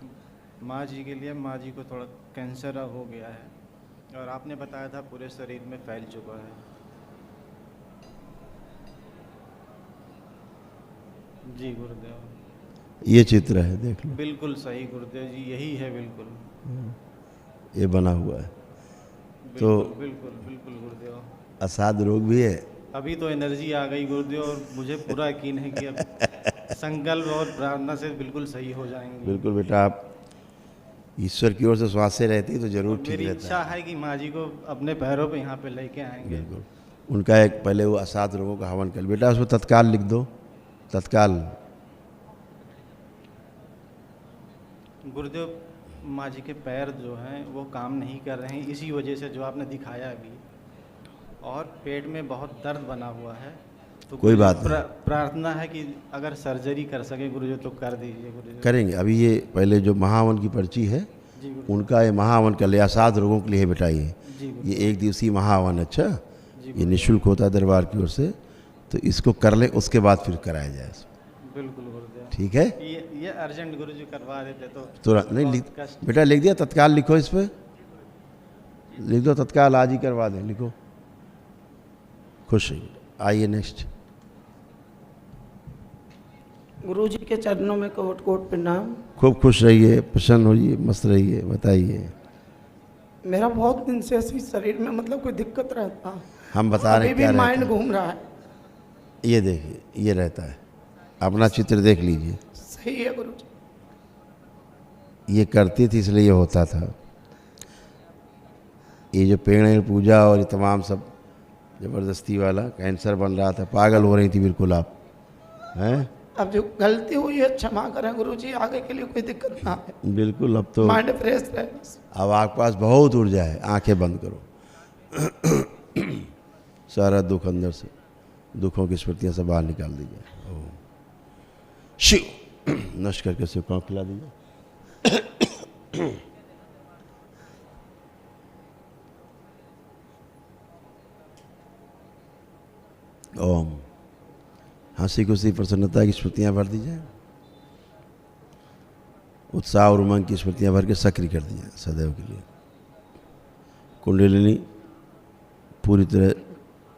माँ जी के लिए, माँ जी को थोड़ा कैंसर हो गया है और आपने बताया था पूरे शरीर में फैल चुका है। जी गुरुदेव, ये चित्र है, देख लो। बिल्कुल सही गुरुदेव जी, यही है बिल्कुल। ये बना हुआ है। तो बिल्कुल बिल्कुल बिल्कुल गुरुदेव, असाध्य रोग भी है। अभी तो एनर्जी आ गई गुरुदेव और मुझे पूरा यकीन है कि अब संकल्प और प्रार्थना से बिल्कुल सही हो जाएंगे। बिल्कुल बेटा, आप ईश्वर की ओर से श्वासें रहती तो जरूर ठीक मेरी रहता इच्छा है। है कि माँ जी को अपने पैरों पे यहाँ पे लेके आएंगे। बिल्कुल, उनका एक पहले वो असाध्य रोगों का हवन कर बेटा, उसमें तत्काल लिख दो, तत्काल। गुरुदेव, माँ जी के पैर जो हैं वो काम नहीं कर रहे हैं, इसी वजह से जो आपने दिखाया अभी, और पेट में बहुत दर्द बना हुआ है। तो कोई बात नहीं, प्रार्थना है कि अगर सर्जरी कर सके गुरुदेव तो कर दीजिए गुरुदेव। करेंगे। अभी ये पहले जो महाहवन की पर्ची है जी गुरुदेव। उनका, ये महाहवन का ले असाध्य रोगों के लिए है बेटा। ये जी गुरुदेव। ये एक दिवसीय महाहवन, अच्छा जी ये निःशुल्क होता है दरबार की ओर से, तो इसको कर लें, उसके बाद फिर कराया जाए। बिल्कुल गुरुदेव। ठीक है, ये अर्जेंट गुरुजी करवा देते तो तुरंत नहीं लिख बहुत कष्ट। बेटा, लिख दिया, तत्काल लिखो, इस पर लिख दो, तत्काल आज ही करवा दें, लिखो। खुश रहिए, आइए नेक्स्ट। गुरु जी के चरणों में कोट कोट प्रणाम। खूब खुश रहिए, प्रसन्न होइए, मस्त रहिए। बताइए। मेरा बहुत दिन से ऐसी शरीर में मतलब कोई दिक्कत रहता, हम बता रहे अभी हैं भी क्या माइंड रहता है। घूम रहा है। ये देखिए, ये रहता है, अपना चित्र देख लीजिए। सही है गुरु जी। ये करती थी इसलिए ये होता था। ये जो पेड़ पूजा और ये तमाम सब ज़बरदस्ती वाला, कैंसर बन रहा था, पागल हो रही थी बिल्कुल आप, हैं। अब जो गलती हुई है क्षमा करें गुरु जी, आगे के लिए कोई दिक्कत ना है, बिल्कुल, अब तो माइंड फ्रेश रहे बस। अब आपके पास बहुत ऊर्जा है। आंखें बंद करो। सारा दुख अंदर से, दुखों की स्मृतियाँ सब बाहर निकाल दीजिए। ओम शिव, नष्ट करके शिव को खिला दीजिए। ओम, हंसी खुशी प्रसन्नता की स्मृतियाँ भर दीजिए। उत्साह और उमंग की स्मृतियाँ भर के सक्रिय कर दीजिए सदैव के लिए। कुंडलिनी पूरी तरह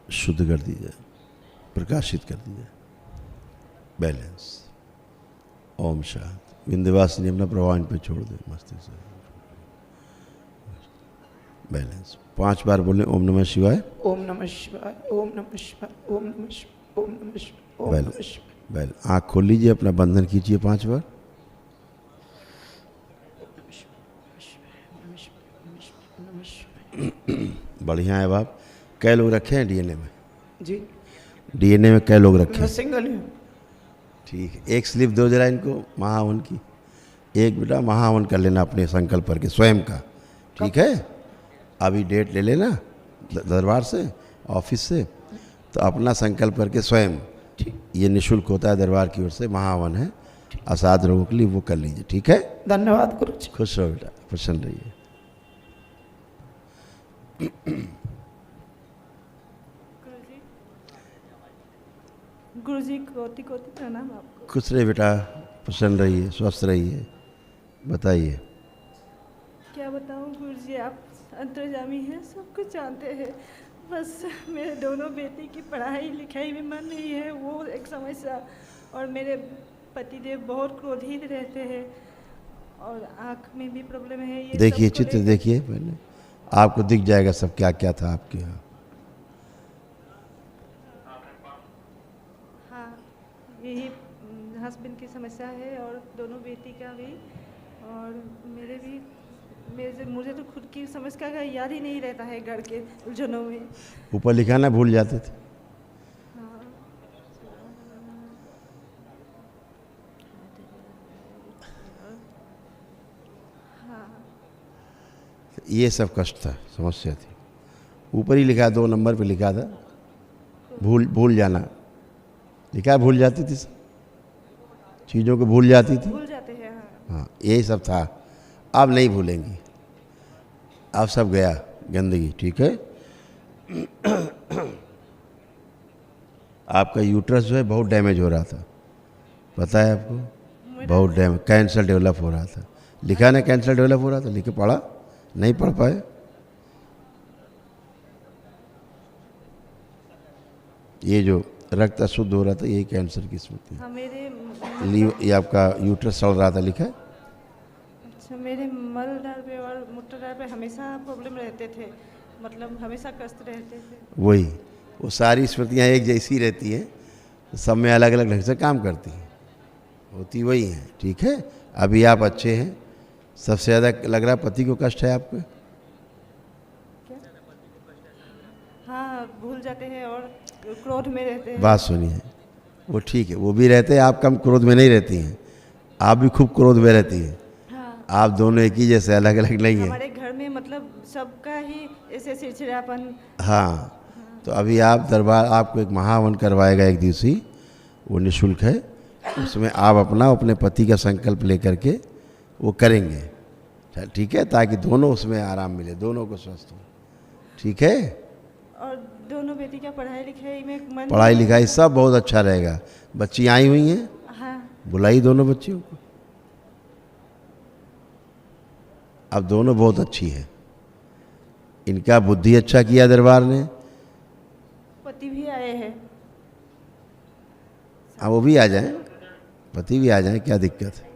शुद्ध कर दीजिए, प्रकाशित कर दीजिए। बैलेंस। ओम शांति। विंध्यवासिनी अपना प्रभाव इन पर छोड़ दे, मस्तिष्क से। बैलेंस 5 बार बोले ओम नमः शिवाय। ओम नमः शिवाय, ओम नमः शिवाय, ओम नमः शिवाय, ओम नमः शिवाय, ओम नमः शिवाय। बैल आँख खोल लीजिए, अपना बंधन कीजिए 5 बार। बढ़िया है बाप। कै लोग रखे हैं डीएनए में? जी डीएनए में कै लोग रखे मैं हैं? सिंगल ही हूँ। ठीक है, एक स्लिप दो जरा इनको महाहवन की। एक बेटा महाहवन कर लेना अपने संकल्प करके स्वयं का, ठीक है? अभी डेट ले लेना दरबार से, ऑफिस से, तो अपना संकल्प करके स्वयं, ये निःशुल्क होता है दरबार की ओर से, महाहवन है, असाध रोगों के लिए, वो कर लीजिए, ठीक है? धन्यवाद गुरुजी। खुश रहो बेटा, प्रसन्न रहिए। गुरुजी कोटि कोटि प्रणाम आपको। खुश रहिए बेटा, प्रसन्न रहिए, स्वस्थ रहिए। बताइए। क्या बताऊं गुरुजी, आप अंतर्यामी हैं, सब कुछ जानते हैं। बस मेरे दोनों बेटी की पढ़ाई लिखाई में मन नहीं है, वो एक समस्या। और मेरे पतिदेव बहुत क्रोधित रहते हैं और आँख में भी प्रॉब्लम है। ये देखिए सबको चित्र लेकर- देखिए पहले, आपको दिख जाएगा सब क्या क्या था आपके यहाँ। हाँ, यही हस्बैंड की समस्या है और दोनों बेटी का भी, और मेरे भी। मुझे तो खुद की समस्या का याद ही नहीं रहता है घर के उलझनों में। ऊपर लिखा ना, भूल जाते थे। हाँ, हाँ, ये सब कष्ट था, समस्या थी। ऊपर ही लिखा, 2 नंबर पे लिखा था, भूल जाना लिखा है, भूल जाती थी सब चीज़ों को, भूल जाती थी। भूल जाते हैं। हाँ, हाँ, यही सब था। अब नहीं भूलेंगी, अब सब गया गंदगी, ठीक है? आपका यूट्रस जो है बहुत डैमेज हो रहा था, पता है आपको? बहुत डैमेज, कैंसर डेवलप हो रहा था। लिखा ना कैंसर डेवलप हो रहा था, लिखे पढ़ा? नहीं पढ़ पाए? ये जो रक्त अशुद्ध हो रहा था, यही कैंसर की स्मृति है। हाँ, मेरे ये आपका यूट्रस सड़ रहा था, लिखा है? अच्छा, मेरे मलदार पे और मूत्रदार पे हमेशा प्रॉब्लम रहते थे, मतलब हमेशा कष्ट रहते थे। वही, वो सारी स्मृतियाँ एक जैसी रहती हैं, सब में अलग अलग ढंग से काम करती हैं, होती वही हैं, ठीक है? अभी आप अच्छे हैं। सबसे ज़्यादा लग रहा है पति को कष्ट है आपको? हाँ, भूल जाते हैं और क्रोध में रहते हैं। बात सुनिए, वो ठीक है, वो भी रहते हैं, आप कम क्रोध में नहीं रहती हैं, आप भी खूब क्रोध में रहती हैं। हाँ, आप दोनों एक ही जैसे, अलग अलग नहीं हैं। हमारे घर में मतलब सबका ही ऐसे चिड़चिड़ापन। हाँ, तो अभी आप दरबार, आपको एक महावन करवाएगा एक दिवसीय, वो निःशुल्क है। उसमें आप अपने पति का संकल्प लेकर के वो करेंगे, ठीक है? ताकि दोनों उसमें आराम मिले, दोनों को स्वस्थ हो, ठीक है? और दोनों बेटी का पढ़ाई लिखाई में मन। पढ़ाई लिखाई सब बहुत अच्छा रहेगा। बच्ची आई हुई हैं, हाँ, बुलाई दोनों बच्चियों को। अब दोनों बहुत अच्छी है, इनका बुद्धि अच्छा किया दरबार ने। पति भी आए हैं। अब वो भी आ जाएं, पति भी आ जाएं, क्या दिक्कत है?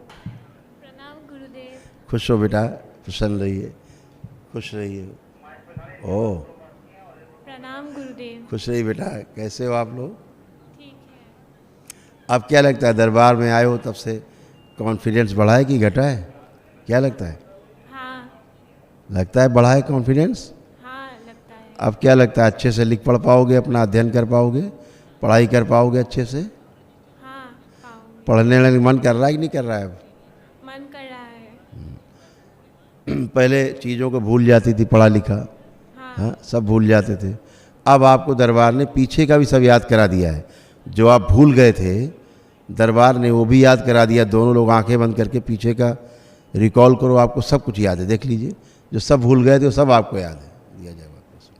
प्रणाम गुरुदेव। खुश हो बेटा, प्रसन्न रहिए, खुश रहिए। ओ, प्रणाम गुरुदेव। खुश रहिए बेटा। कैसे हो आप लोग? ठीक है। अब क्या लगता है, दरबार में आए हो तब से कॉन्फिडेंस बढ़ा है कि घटा है? क्या लगता है? हाँ, लगता है बढ़ा है कॉन्फिडेंस। हाँ लगता है। अब क्या लगता है, अच्छे से लिख पढ़ पाओगे, अपना अध्ययन कर पाओगे, पढ़ाई कर पाओगे अच्छे से? हाँ, पाऊंगी। पढ़ने में मन कर रहा है कि नहीं कर रहा है? अब मन कर रहा है। पहले चीज़ों को भूल जाती थी, पढ़ा लिखा, हाँ, हाँ, सब भूल जाते थे। अब आपको दरबार ने पीछे का भी सब याद करा दिया है, जो आप भूल गए थे, दरबार ने वो भी याद करा दिया। दोनों लोग आंखें बंद करके पीछे का रिकॉल करो, आपको सब कुछ याद है। देख लीजिए, जो सब भूल गए थे वो सब आपको याद है, दिया जाएगा आपको सब।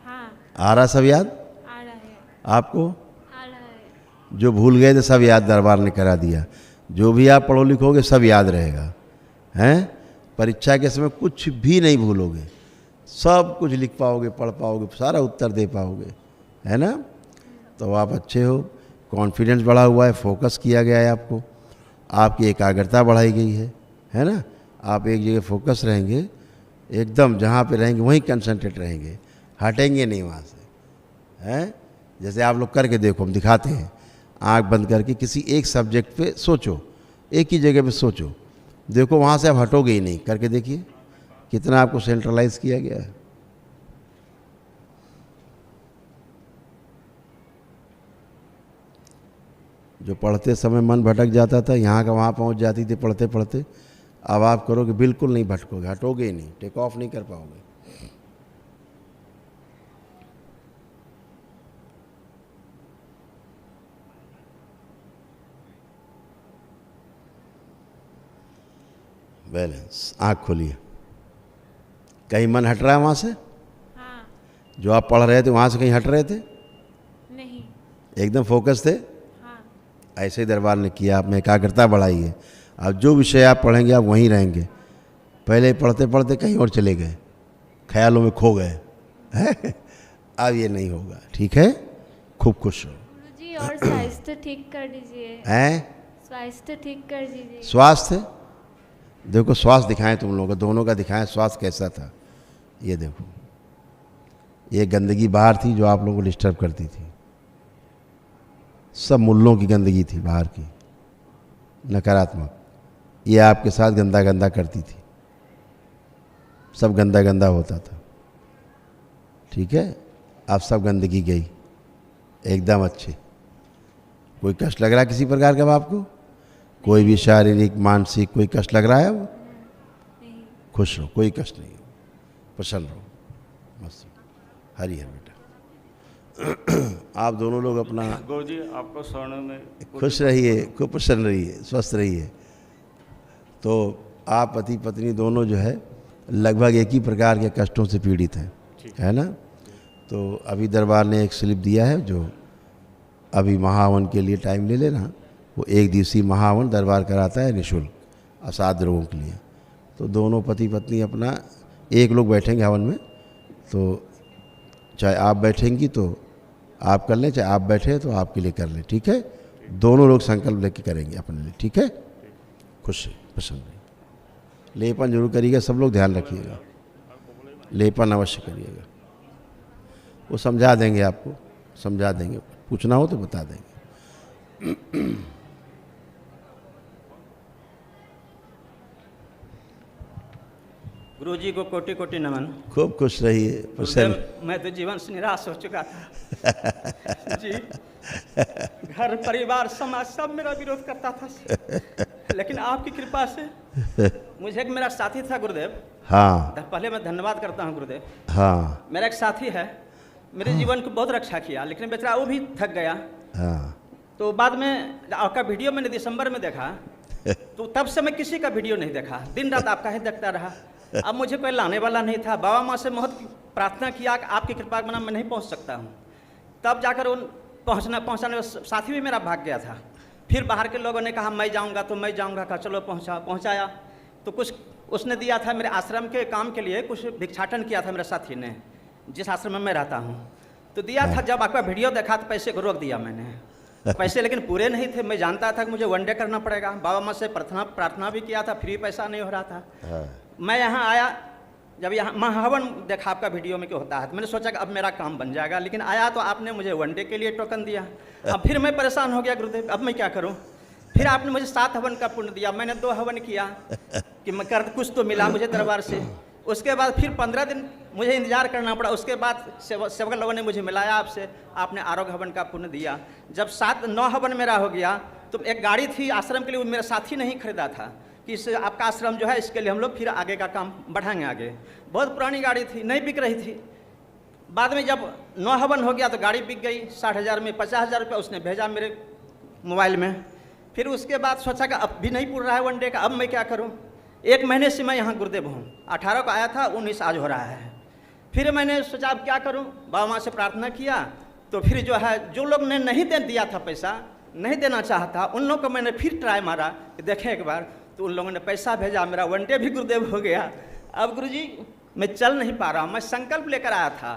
हाँ आ रहा सब याद आ रहा है। आपको? जो भूल गए थे सब याद दरबार ने करा दिया। जो भी आप पढ़ो लिखोगे सब याद रहेगा, हैं? परीक्षा के समय कुछ भी नहीं भूलोगे, सब कुछ लिख पाओगे, पढ़ पाओगे, सारा उत्तर दे पाओगे, है ना? तो आप अच्छे हो, कॉन्फिडेंस बढ़ा हुआ है, फोकस किया गया है आपको, आपकी एकाग्रता बढ़ाई गई है ना? आप एक जगह फोकस रहेंगे, एकदम जहाँ पे रहेंगे वहीं कंसंट्रेट रहेंगे, हटेंगे नहीं वहाँ से, हैं? जैसे आप लोग करके देखो, हम दिखाते हैं, आंख बंद करके किसी एक सब्जेक्ट पे सोचो, एक ही जगह पे सोचो, देखो वहाँ से आप हटोगे ही नहीं। करके देखिए कितना आपको सेंट्रलाइज किया गया है। जो पढ़ते समय मन भटक जाता था, यहाँ का वहाँ पहुँच जाती थी पढ़ते पढ़ते, अब आप करोगे बिल्कुल नहीं भटकोगे, हटोगे ही नहीं, टेक ऑफ नहीं कर पाओगे। बैलेंस, आँख खोलिए। कहीं मन हट रहा है वहाँ से? हाँ। जो आप पढ़ रहे थे वहाँ से कहीं हट रहे थे? नहीं। एकदम फोकस थे? हाँ। ऐसे ही दरबार ने किया, आप में एकाग्रता बढ़ाई है। अब जो विषय आप पढ़ेंगे आप वहीं रहेंगे। पहले पढ़ते पढ़ते कहीं और चले गए, ख्यालों में खो गए, अब ये नहीं होगा, ठीक है? खूब खुश हो। गुरुजी और स्वास्थ्य ठीक कर दीजिए। हैं? स्वास्थ्य ठीक कर दीजिए। स्वास्थ्य देखो, स्वास्थ्य दिखाएं तुम लोगों का, दोनों का दिखाएं स्वास्थ्य कैसा था। ये देखो, ये गंदगी बाहर थी जो आप लोगों को डिस्टर्ब करती थी, सब मुल्लों की गंदगी थी बाहर की, नकारात्मक। ये आपके साथ गंदा गंदा करती थी, सब गंदा गंदा होता था, ठीक है? अब सब गंदगी गई, एकदम अच्छे। कोई कष्ट लग रहा है किसी प्रकार का आपको? कोई भी शारीरिक मानसिक कोई कष्ट लग रहा है? वो खुश रहो, कोई कष्ट नहीं, प्रसन्न रहो, मस्त। हरी हर बेटा। आप दोनों लोग अपना गुरुजी आपको स्वर्ण में खुश रहिए, खूब प्रसन्न रहिए, स्वस्थ रहिए। तो आप पति पत्नी दोनों जो है लगभग एक ही प्रकार के कष्टों से पीड़ित हैं, है ना? तो अभी दरबार ने एक स्लिप दिया है, जो अभी महाहवन के लिए टाइम ले लेना, वो 1 दिवसीय महाहवन दरबार कराता है निःशुल्क असाध्य रोगों के लिए। तो दोनों पति पत्नी अपना, एक लोग बैठेंगे हवन में, तो चाहे आप बैठेंगी तो आप कर लें, चाहे आप बैठे तो आपके लिए कर लें, ठीक है? दोनों लोग संकल्प लेके करेंगे अपने लिए, ठीक है? खुश प्रसन्न रहिए। लेपन जरूर करिएगा, सब लोग ध्यान रखिएगा, लेपन अवश्य करिएगा। वो समझा देंगे आपको, समझा देंगे, पूछना हो तो बता देंगे। गुरुजी को कोटि कोटि नमन। खूब खुश रहिए, प्रसन्न। गुरुदेव, मैं तो जीवन से निराश हो चुका था जी। घर परिवार समाज सब मेरा विरोध करता था, लेकिन आपकी कृपा से मुझे एक मेरा साथी था गुरुदेव। हाँ, पहले मैं धन्यवाद करता हूँ गुरुदेव। हाँ, मेरा एक साथी है, मेरे जीवन को बहुत रक्षा किया, लेकिन बेचारा वो भी थक गया। हाँ, तो बाद में आपका वीडियो मैंने दिसंबर में देखा, तो तब से मैं किसी का वीडियो नहीं देखा, दिन रात आपका ही देखता रहा। अब मुझे कोई लाने वाला नहीं था, बाबा माँ से बहुत प्रार्थना किया कि आपकी कृपा के बिना मैं नहीं पहुँच सकता हूँ। तब जाकर उन पहुँचाने साथी भी मेरा भाग गया था। फिर बाहर के लोगों ने कहा मैं जाऊँगा तो मैं जाऊँगा, कहा चलो पहुँचाया। तो कुछ उसने दिया था मेरे आश्रम के काम के लिए, कुछ भिक्षाटन किया था मेरे साथी ने, जिस आश्रम में मैं रहता हूँ, तो दिया था। जब आपका वीडियो देखा तो पैसे को रोक दिया मैंने, पैसे लेकिन पूरे नहीं थे। मैं जानता था कि मुझे 1 डे करना पड़ेगा, बाबा माँ से प्रार्थना भी किया था, फ्री पैसा नहीं हो रहा था। मैं यहाँ आया, जब यहाँ महाहवन देखा आपका वीडियो में क्या होता है, तो मैंने सोचा कि अब मेरा काम बन जाएगा, लेकिन आया तो आपने मुझे 1 डे के लिए टोकन दिया। अब फिर मैं परेशान हो गया गुरुदेव, अब मैं क्या करूँ। फिर आपने मुझे 7 हवन का पुण्य दिया, मैंने 2 हवन किया कि मैं कर कुछ तो मिला मुझे दरबार से। उसके बाद फिर 15 दिन मुझे इंतजार करना पड़ा। उसके बाद सेवक लोगों ने मुझे मिलाया आपसे, आपने आरोग्य हवन का पुण्य दिया। जब 9 हवन मेरा हो गया तो एक गाड़ी थी आश्रम के लिए, वो मेरा साथी नहीं खरीदा था कि इस आपका आश्रम जो है इसके लिए हम लोग फिर आगे का काम बढ़ाएंगे आगे। बहुत पुरानी गाड़ी थी, नहीं बिक रही थी। बाद में जब 9 हवन हो गया तो गाड़ी बिक गई 60,000 में। 50,000 रुपये उसने भेजा मेरे मोबाइल में। फिर उसके बाद सोचा कि अब भी नहीं पूरा रहा है 1 डे का, अब मैं क्या करूं। 1 महीने से मैं यहाँ गुरुदेव हूँ, 18 को आया था, 19 आज हो रहा है। फिर मैंने सोचा अब क्या करूं, बाबा माँ से प्रार्थना किया। तो फिर जो है, जो लोग ने नहीं दे दिया था पैसा, नहीं देना चाहता, उन लोगों को मैंने फिर ट्राई मारा कि देखें एक बार, तो उन लोगों ने पैसा भेजा, मेरा 1 डे भी गुरुदेव हो गया। अब गुरुजी मैं चल नहीं पा रहा हूँ। मैं संकल्प लेकर आया था,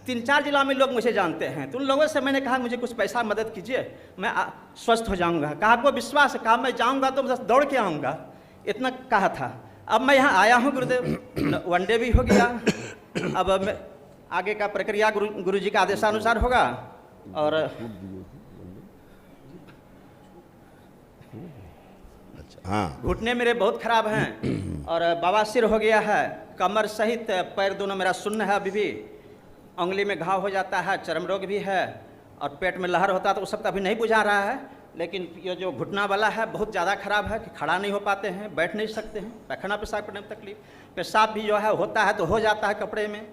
3-4 जिला में लोग मुझे जानते हैं, तो उन लोगों से मैंने कहा मुझे कुछ पैसा मदद कीजिए, मैं स्वस्थ हो जाऊंगा। कहा आपको विश्वास है? कहा मैं जाऊंगा तो बस दौड़ के आऊँगा, इतना कहा था। अब मैं यहाँ आया हूँ गुरुदेव, 1 डे भी हो गया। अब मैं आगे का प्रक्रिया गुरुजी का आदेशानुसार होगा। और हाँ, घुटने मेरे बहुत खराब हैं और बवासीर हो गया है, कमर सहित पैर दोनों मेरा शून्य है अभी भी, उंगली में घाव हो जाता है, चर्म रोग भी है और पेट में लहर होता है, तो उस सब अभी नहीं बुझा रहा है। लेकिन ये जो घुटना वाला है बहुत ज़्यादा खराब है कि खड़ा नहीं हो पाते हैं, बैठ नहीं सकते हैं, पैखाना पेशाब करने में तकलीफ, पेशाब भी जो है होता है तो हो जाता है कपड़े में,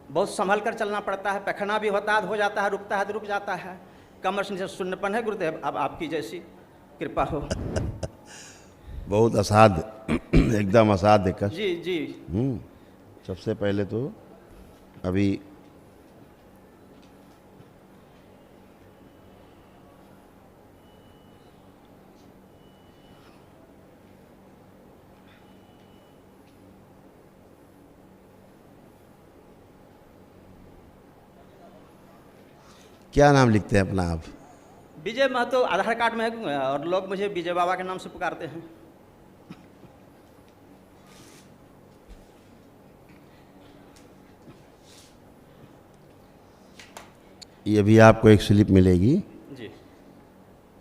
बहुत संभल कर चलना पड़ता है, पैखाना भी होता है तो हो जाता है, रुकता है तो रुक जाता है, कमर से नीचे शून्यपन है गुरुदेव। अब आपकी जैसी कृपा हो। बहुत असाध्य, एकदम असाध्य कष्ट। जी जी। सबसे पहले तो अभी क्या नाम लिखते हैं अपना आप? विजय महतो आधार कार्ड में है और लोग मुझे विजय बाबा के नाम से पुकारते हैं। ये भी आपको एक स्लिप मिलेगी जी।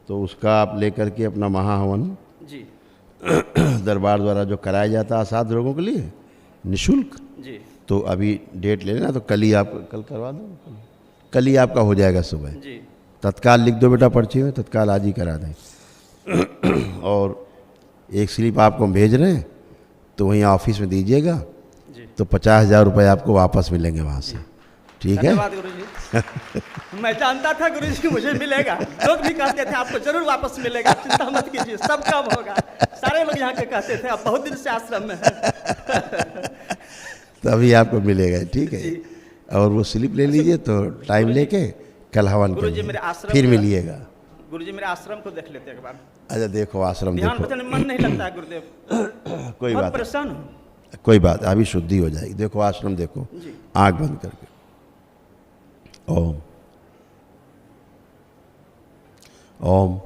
तो उसका आप लेकर के अपना महाहवन जी दरबार द्वारा जो कराया जाता है असाध्य रोगों के लिए निःशुल्क, जी तो अभी डेट ले लेना, तो कल ही आप कल करवा दो, कल ही आपका हो जाएगा सुबह। जी। तत्काल लिख दो बेटा पर्ची में, तत्काल आज ही करा दें। और एक स्लिप आपको हम भेज रहे हैं, तो वहीं ऑफिस में दीजिएगा, तो 50,000 रुपये आपको वापस मिलेंगे वहाँ से, ठीक है? धन्यवाद गुरुजी। मैं जानता था गुरुजी मुझे मिलेगा, लोग भी कहते थे आपको जरूर वापस मिलेगा, चिंता मत कीजिए, सब काम होगा। सारे लोग यहाँ के कहते थे, आप बहुत दिन से आश्रम में हैं। तभी आपको मिलेगा, ठीक है? और वो स्लिप ले लीजिए, तो टाइम लेके कल हवन गुरुजी मेरे आश्रम फिर मिलिएगा। गुरुजी मेरे आश्रम को देख लेते एक बार। अच्छा देखो आश्रम ध्यान देखो, भजन में मन नहीं लगता है गुरुदेव, कोई बहुत बात परेशान हूँ। कोई बात, अभी शुद्धि हो जाएगी। देखो आश्रम देखो, जी। आंख बंद करके ओम ओम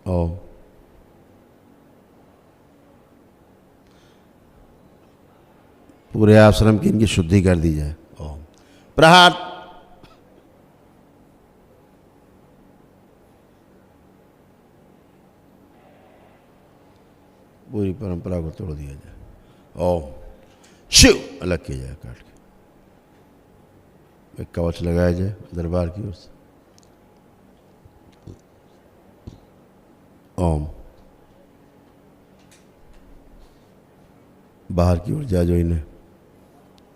ओम पूरे आश्रम की इनकी शुद्धि कर दी जाए। ओम प्रहार पूरी परंपरा को तोड़ दिया जाए। ओम शिव अलग किया जाए, काट के एक कवच लगाया जाए दरबार की ओर से। ओम बाहर की ऊर्जा जो इन्हें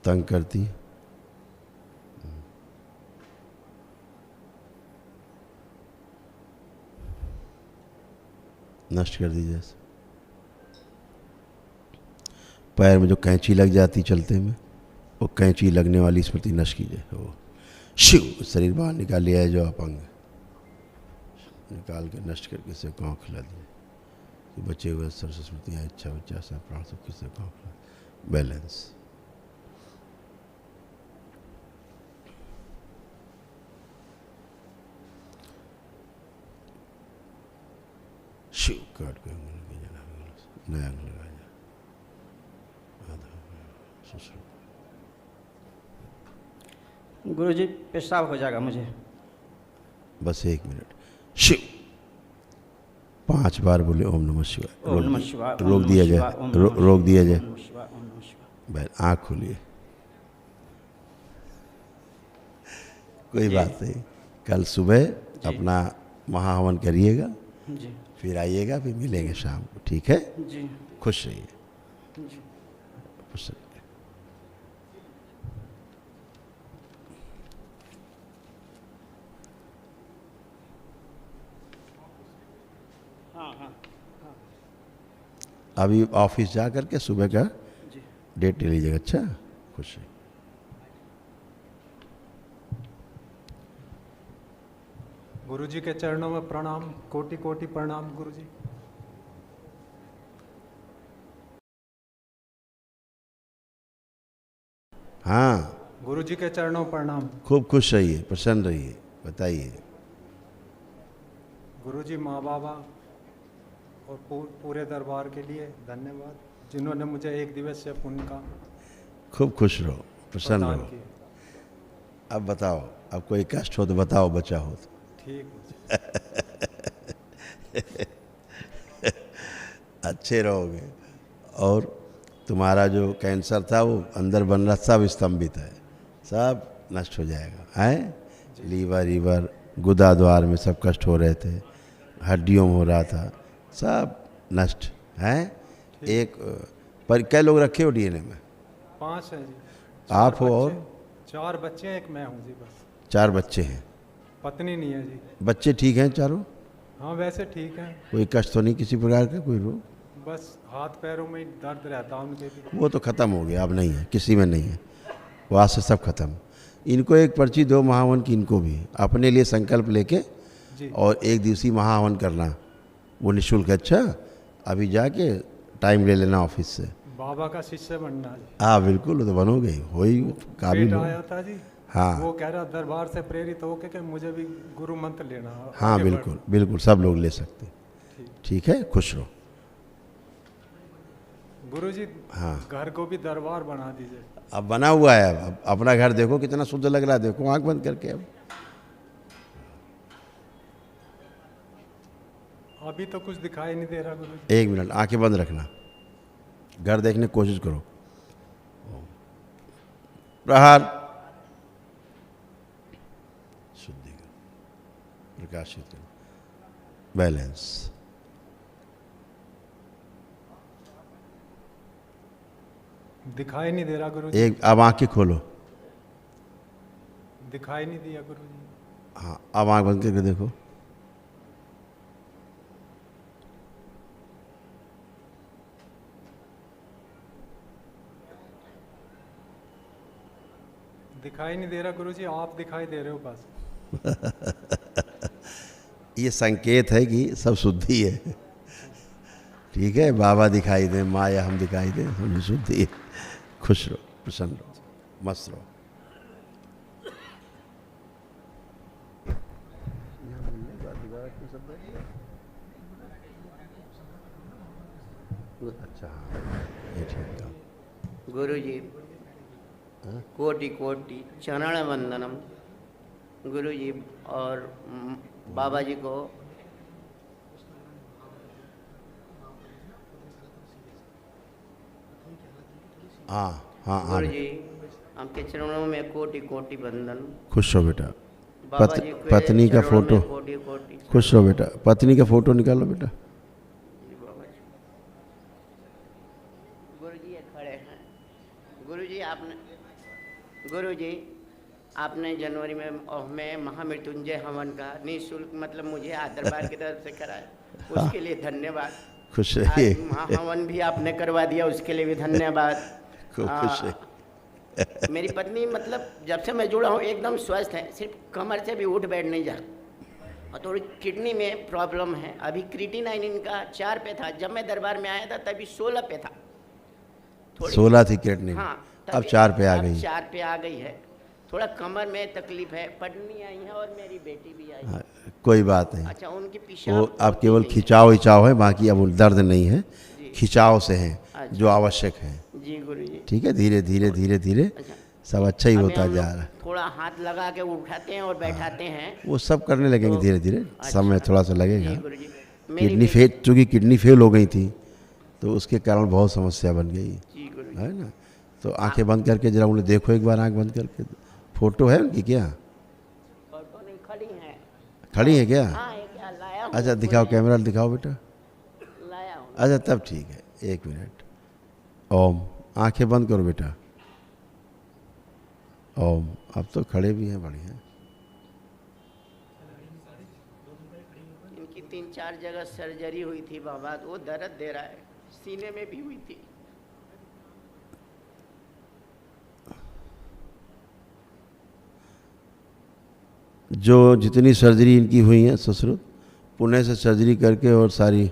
तंग करती है, नष्ट कर दी जाए। पैर में जो कैंची लग जाती चलते में, वो कैंची लगने वाली स्मृति नष्ट की जाए। वो शिव शरीर बाहर निकाल लिया है, जो अपंग निकाल के नष्ट करके से गाँव खिला दिया कि बचे हुए सरस स्मृतियाँ, इच्छा विच्छा सब प्राण सब किसे गाँव खिला। बैलेंस शिव काट के नया अंग लगाया जाए। गुरुजी पेशाब हो जाएगा मुझे, बस 1 मिनट। शिव 5 बार बोले ओम नमः शिवाय। ओम नमः शिवाय, ओम रोक नमः दिया शिवाय, जाए, ओम नमः शिवाय, रोक दिया जाए। ओम नमः शिवाय, ओम नमः शिवाय। बैल आँख खोलिए, कोई बात नहीं। कल सुबह अपना महाहवन करिएगा, जी फिर आइएगा, फिर मिलेंगे शाम को, ठीक है? जी खुश रहिए। जी। खुश रहिए। अभी ऑफिस जा करके सुबह का डेट ले लीजिएगा। अच्छा, खुश रहिए। गुरुजी के चरणों में प्रणाम, कोटि कोटि प्रणाम गुरुजी। हाँ, गुरुजी के चरणों में प्रणाम। खूब खुश रहिए, प्रसन्न रहिए। बताइए। गुरुजी, माँ बाबा और पूरे दरबार के लिए धन्यवाद, जिन्होंने मुझे एक दिवसीय पुण्य का खूब खुश रहो, प्रसन्न प्रदान रहो। किया। अब बताओ, अब कोई कष्ट हो तो बताओ, बचा हो तो। ठीक। अच्छे रहोगे। और तुम्हारा जो कैंसर था वो अंदर बन रहा, सब स्तंभित है, सब नष्ट हो जाएगा। है लीवर गुदा द्वार में सब कष्ट हो रहे थे, हड्डियों में हो रहा था, सब नष्ट है। एक पर क्या लोग रखे हो डीएनए में? 5 हैं जी। आप हो और 4 बच्चे हैं, एक मैं हूँ जी। बस 4 बच्चे हैं। पत्नी नहीं है जी। बच्चे ठीक हैं चारों? हाँ, वैसे ठीक है। कोई कष्ट तो नहीं किसी प्रकार का, कोई रोग? बस हाथ पैरों में दर्द रहता है उनके भी। वो तो ख़त्म हो गया, अब नहीं है, किसी में नहीं है, वहाँ से सब खत्म। इनको एक पर्ची दो महावन की, इनको भी अपने लिए संकल्प लेके जी। और एक दिवसीय महावन करना, वो निःशुल्क। अच्छा, अभी जाके टाइम ले लेना ऑफिस से। बाबा का शिष्य बनना जी। हाँ बिल्कुल, वो तो बनोगे, हो ही काबिल बेटा हो। आया था जी। हाँ वो कह रहा दरबार से प्रेरित होके कि मुझे भी गुरु मंत्र लेना। हाँ आगे बिल्कुल बिल्कुल, सब लोग ले सकते। ठीक है, खुश रहो। गुरुजी, हाँ, घर को भी दरबार बना दीजिए। अब बना हुआ है। अब अपना घर देखो कितना शुद्ध लग रहा है, देखो आंख बंद करके। अब अभी तो कुछ दिखाई नहीं दे रहा गुरुजी। 1 मिनट आंखें बंद रखना, घर देखने की कोशिश करो। प्रहार, शुद्धि करो, प्रकाशित करो, बैलेंस। दिखाई नहीं दे रहा गुरुजी। एक, अब आंखें खोलो। दिखाई नहीं दिया गुरुजी। हाँ, अब आंख बंद करके देखो। दिखाई नहीं दे रहा गुरुजी, आप दिखाई दे रहे हो बस। ये संकेत है कि सब शुद्धि है। ठीक है, बाबा दिखाई दें, माँ या हम दिखाई दें, सब शुद्धि है। खुश रहो, प्रसन्न रहो, मस्त रहो। अच्छा, ये ठीक है। गुरुजी, कोटि कोटि चरण वंदनम। गुरुजी और बाबा जी को हाँ हाँ हाँ, गुरुजी आपके चरणों में कोटि कोटि वंदन। खुश हो बेटा। बाबा जी के पत्नी का चरणों में फोटो, कोटि कोटि। खुश हो बेटा। पत्नी का फोटो निकालो बेटा। बाबा जी, गुरुजी ये खड़े हैं। गुरुजी आपने जनवरी में महामृत्युंजय हवन का निःशुल्क, मतलब मुझे दरबार की तरफ से कराया, उसके लिए धन्यवाद। खुश रहिए। महाहवन भी आपने करवा दिया, उसके लिए भी धन्यवाद। खूब खुश रहिए। मेरी पत्नी मतलब जब से मैं जुड़ा हूँ एकदम स्वस्थ है, सिर्फ कमर से भी उठ बैठ नहीं जा, और थोड़ी किडनी में प्रॉब्लम है। अभी क्रिएटिनिन इनका 4 पे था, जब मैं दरबार में आया था तभी 16 पे था। 16 थी क्रिएटिनिन, हाँ, अब 4 पे आ गई। 4 पे आ गई है। थोड़ा कमर में तकलीफ है। पत्नी आई है और मेरी बेटी भी आई है। हाँ, कोई बात नहीं। अच्छा, उनकी वो पेशाब अब केवल खिंचाव हिचाव है, बाकी अब दर्द नहीं है, खिंचाव से है जो आवश्यक है। जी गुरुजी। ठीक है, धीरे धीरे धीरे धीरे अच्छा, सब अच्छा ही हमें होता हम जा लोग रहा है। थोड़ा हाथ लगा के उठाते हैं और बैठाते हैं। वो सब करने लगेंगे तो- धीरे धीरे, समय अच्छा, थोड़ा सा लगेगा। जी गुरुजी। मेरी किडनी फेल, चूँकि किडनी फेल हो गई थी तो उसके कारण बहुत समस्या बन गई, जी गुरुजी। है ना। तो आंखें बंद करके जरा उन्हें देखो एक बार, आंख बंद करके। फोटो है उनकी क्या? फोटो नहीं, खड़ी हैं। खड़ी है क्या? हाँ, ये क्या लाया हूँ। अच्छा दिखाओ, कैमरा दिखाओ बेटा। लाया हूँ। अच्छा तब ठीक है, 1 मिनट। ओम आंखें बंद करो बेटा। ओम। अब तो खड़े भी हैं, बढ़िया। इनकी 3-4 जगह सर्जरी हुई थी बाबा, वो दर्द दे रहा है, सीने में भी हुई थी। जो जितनी सर्जरी इनकी हुई है ससुर, पुणे से सर्जरी करके और सारी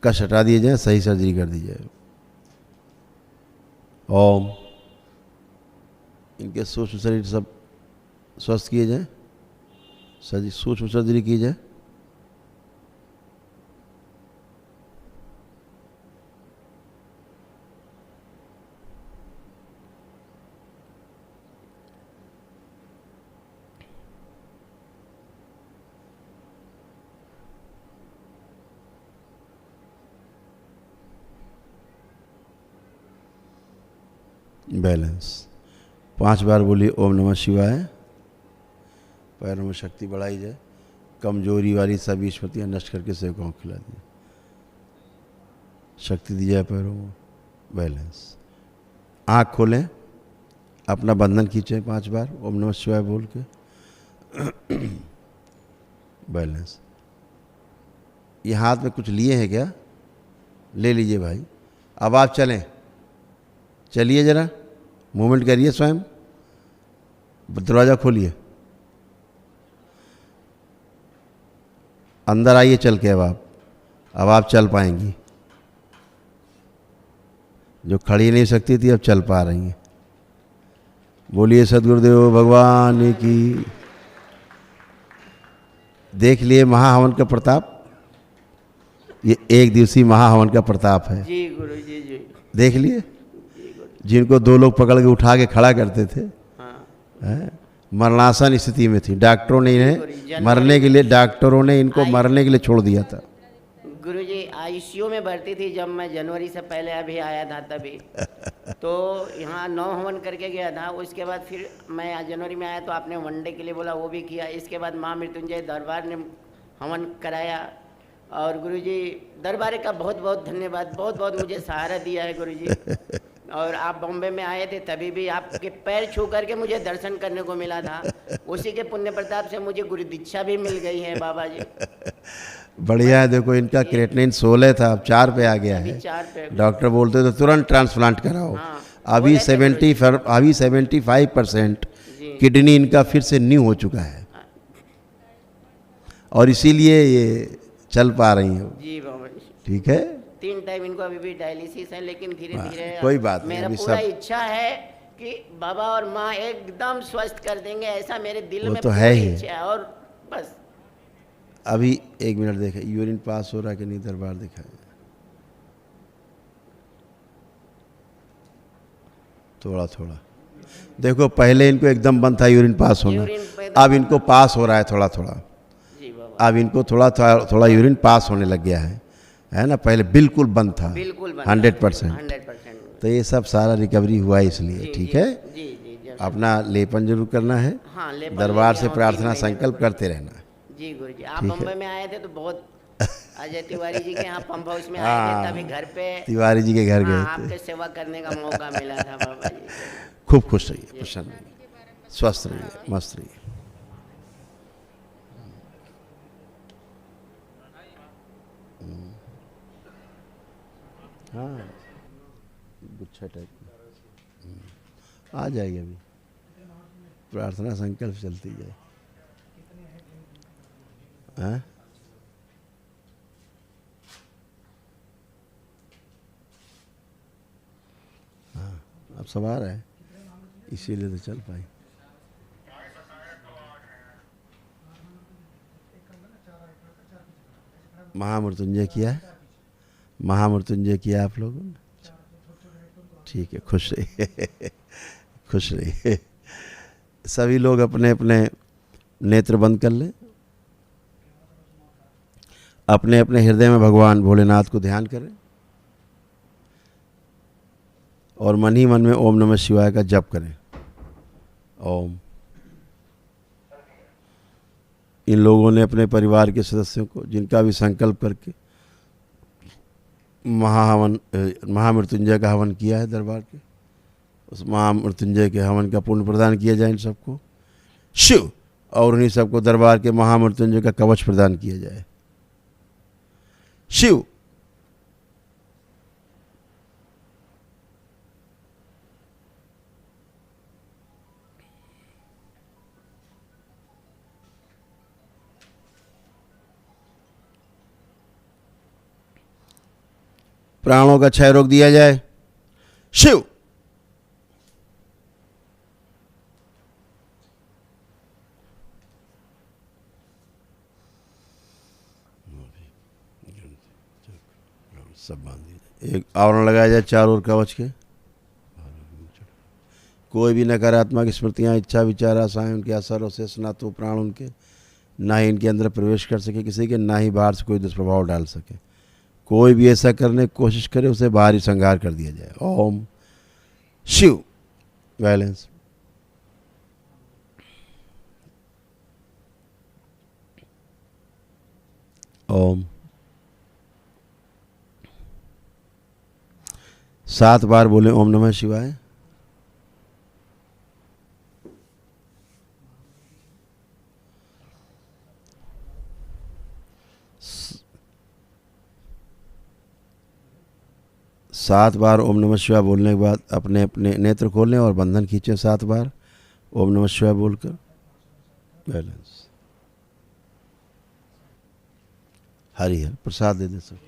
कष्ट हटा दिए जाए, सही सर्जरी कर दी जाए। ओम। इनके सूक्ष्म शरीर सब स्वस्थ किए जाए, सूक्ष्म सर्जरी की जाए। बैलेंस 5 बार बोलिए ओम नमः शिवाय। पैरों में शक्ति बढ़ाई जाए, कमजोरी वाली सभी स्मृतियाँ नष्ट करके सेवकों को खिला दी, शक्ति दी जाए पैरों में। बैलेंस। आँख खोलें, अपना बंधन खींचें 5 बार ओम नमः शिवाय बोल के। बैलेंस। ये हाथ में कुछ लिए हैं क्या? ले लीजिए भाई। अब आप चलें, चलिए जरा, मूवमेंट करिए स्वयं, दरवाज़ा खोलिए, अंदर आइए चल के। अब आप चल पाएंगी। जो खड़ी नहीं सकती थी अब चल पा रही हैं। बोलिए सद्गुरुदेव भगवान की। देख लिए महाहवन का प्रताप। ये 1 दिवसीय महाहवन का प्रताप है। जी गुरु जी। जी देख लिए। जिनको 2 लोग पकड़ के उठा के खड़ा करते थे, हाँ। मरणासन स्थिति में थी, डॉक्टरों ने इन्हें मरने के लिए, डॉक्टरों ने इनको मरने के लिए छोड़ दिया था। गुरुजी आईसीयू में भर्ती थी जब मैं जनवरी से पहले अभी आया था तभी। तो यहाँ 9 हवन करके गया था। उसके बाद फिर मैं जनवरी में आया तो आपने वनडे के लिए बोला, वो भी किया। इसके बाद माँ मृत्युंजय दरबार ने हवन कराया। और गुरुजी दरबार का बहुत बहुत धन्यवाद, बहुत बहुत मुझे सहारा दिया है गुरुजी। और आप बॉम्बे में आए थे तभी भी आपके पैर छू करके मुझे दर्शन करने को मिला था। उसी के पुण्य प्रताप से मुझे गुरु दीक्षा भी मिल गई है बाबा जी। बढ़िया है। देखो इनका क्रिएटिनिन 16 था, अब 4 पे आ गया है। डॉक्टर बोलते थे तुरंत ट्रांसप्लांट कराओ। अभी 75% किडनी इनका फिर से न्यू हो चुका है और इसीलिए ये चल पा रही हो। जी बाबा जी। ठीक है। 3 टाइम इनको अभी भी डायलिसिस है, लेकिन धीरे धीरे कोई बात नहीं, मेरा अभी पूरा सब इच्छा है कि बाबा और माँ एकदम स्वस्थ कर देंगे, ऐसा मेरे दिल में तो पूरी है ही। इच्छा है। और बस अभी 1 मिनट देखें, यूरिन पास हो रहा है कि नहीं, दरबार दिखाएं। थोड़ा थोड़ा देखो, पहले इनको एकदम बंद था यूरिन पास होना, अब इनको पास हो रहा है थोड़ा थोड़ा। अब इनको थोड़ा थोड़ा यूरिन पास होने लग गया है ना। पहले बिल्कुल बंद था, 100%। तो ये सब सारा रिकवरी हुआ है इसलिए। ठीक है। अपना लेपन जरूर करना है। हाँ, दरबार से प्रार्थना संकल्प करते रहना। जी गुरु जी। आप बम्बई में आए थे तो बहुत अजय तिवारी जी के यहाँ पंप हाउस में आए थे, तभी घर पे तिवारी जी के घर गए थे, आपके सेवा करने का मौका मिला था बाबा जी। खूब खुश रहिए, प्रसन्न रहिए, स्वस्थ रहिए, मस्त रहिए। हाँ, गुच्छा टाइप आ जाएगी। अभी प्रार्थना संकल्प चलती जाए। हाँ? हाँ, अब सब आ रहा है, इसीलिए तो चल पाई। महामृत्युंजय किया है, महामृत्युंजय किया आप लोगों ने। ठीक है, खुश रहिए, खुश रहिए। सभी लोग अपने अपने नेत्र बंद कर लें, अपने अपने हृदय में भगवान भोलेनाथ को ध्यान करें और मन ही मन में ओम नमः शिवाय का जप करें। ओम। इन लोगों ने अपने परिवार के सदस्यों को, जिनका भी संकल्प करके महामृत्युंजय का हवन किया है दरबार के, उस महामृत्युंजय के हवन का पुण्य प्रदान किया जाए इन सबको शिव, और उन्हीं सबको दरबार के महामृत्युंजय का कवच प्रदान किया जाए शिव। प्राणों का क्षय रोक दिया जाए शिव। सब बांध दिया, एक आवरण लगाया जाए चारों ओर कवच के। कोई भी नकारात्मक स्मृतियां, इच्छा, विचार, आशाएं उनके असर और शेष ना तो प्राण उनके ना ही इनके अंदर प्रवेश कर सके किसी के, ना ही बाहर से कोई दुष्प्रभाव डाल सके। कोई भी ऐसा करने की कोशिश करे उसे बाहरी संहार कर दिया जाए। ओम शिव। बैलेंस। ओम। 7 बार बोले ओम नमः शिवाय। सात बार ओम नमः शिवाय बोलने के बाद अपने अपने नेत्र खोलें और बंधन खींचें 7 बार ओम नमः शिवाय बोलकर। बैलेंस। हरि हर प्रसाद दे दे सब।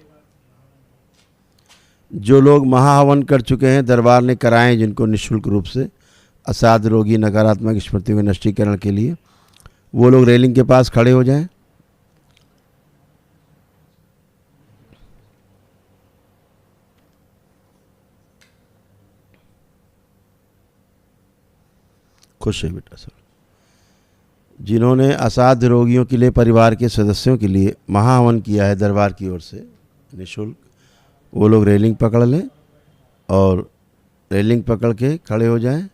जो लोग महाहवन कर चुके हैं दरबार ने कराएं जिनको निःशुल्क रूप से असाध्य रोगी नकारात्मक स्मृतियों के नष्टीकरण के लिए, वो लोग रेलिंग के पास खड़े हो जाएं। खुश है बेटा सब। जिन्होंने असाध्य रोगियों के लिए परिवार के सदस्यों के लिए महाहवन किया है दरबार की ओर से निःशुल्क, वो लोग रेलिंग पकड़ लें और रेलिंग पकड़ के खड़े हो जाएं।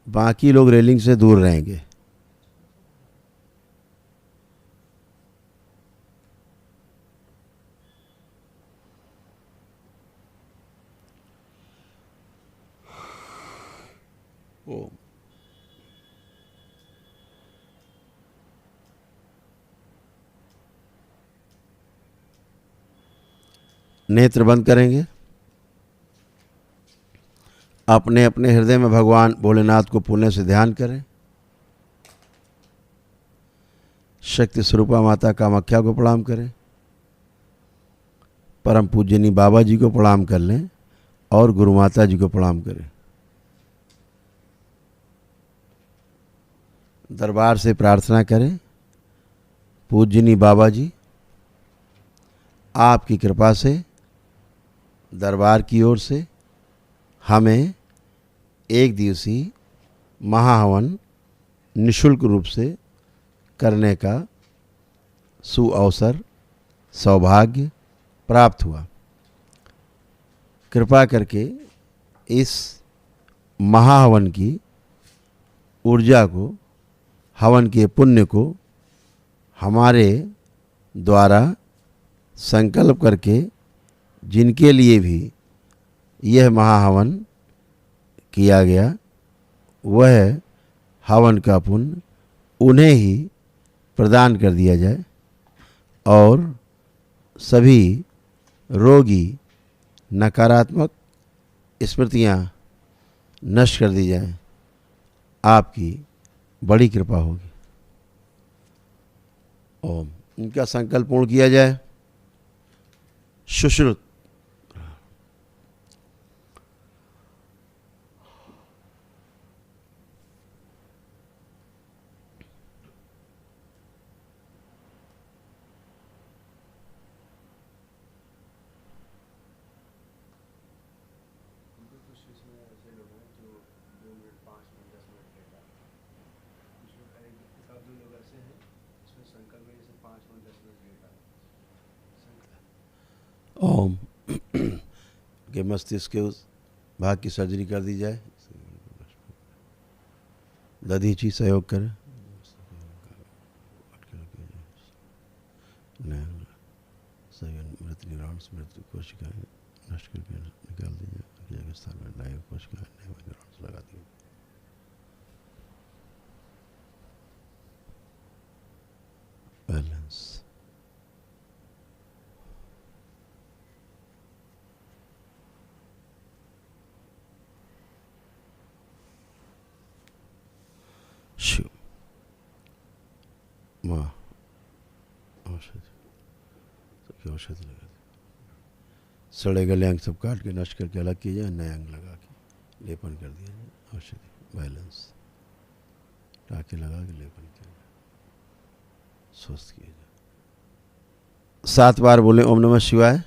बाकी लोग रेलिंग से दूर रहेंगे। ओम। नेत्र बंद करेंगे। अपने अपने हृदय में भगवान भोलेनाथ को पुण्य से ध्यान करें। शक्ति स्वरूपा माता कामाख्या को प्रणाम करें। परम पूजनी बाबा जी को प्रणाम कर लें और गुरु माता जी को प्रणाम करें। दरबार से प्रार्थना करें, पूजनी बाबा जी आपकी कृपा से दरबार की ओर से हमें एक दिवसीय महाहवन निःशुल्क रूप से करने का सुअवसर सौभाग्य प्राप्त हुआ। कृपा करके इस महाहवन की ऊर्जा को, हवन के पुण्य को हमारे द्वारा संकल्प करके जिनके लिए भी यह महाहवन किया गया वह हवन का पुण्य उन्हें ही प्रदान कर दिया जाए और सभी रोगी नकारात्मक स्मृतियाँ नष्ट कर दी जाएं। आपकी बड़ी कृपा होगी। ओम। इनका संकल्प पूर्ण किया जाए। सुश्रुत। ओम के मस्तिष्क के उस भाग की सर्जरी कर दी जाए। दधीची सहयोग करें। मृत निराण मृत्यु कोशिकाएं नष्ट करके निकाल दीजिए। जगह स्थान में नए कोश का नए ग्राउंड लगा दीजिए। बैलेंस शिव माँ औषधि सबकी औषधि लगा दी। सड़े गले अंग सब काट के नष्ट करके अलग कीजिए, नए अंग लगा के लेपन कर दिया जाए। औषधि बैलेंस टाके लगा के लेपन किया जाए, स्वस्थ किया जाए। 7 बार बोले ओम नमः शिवाय।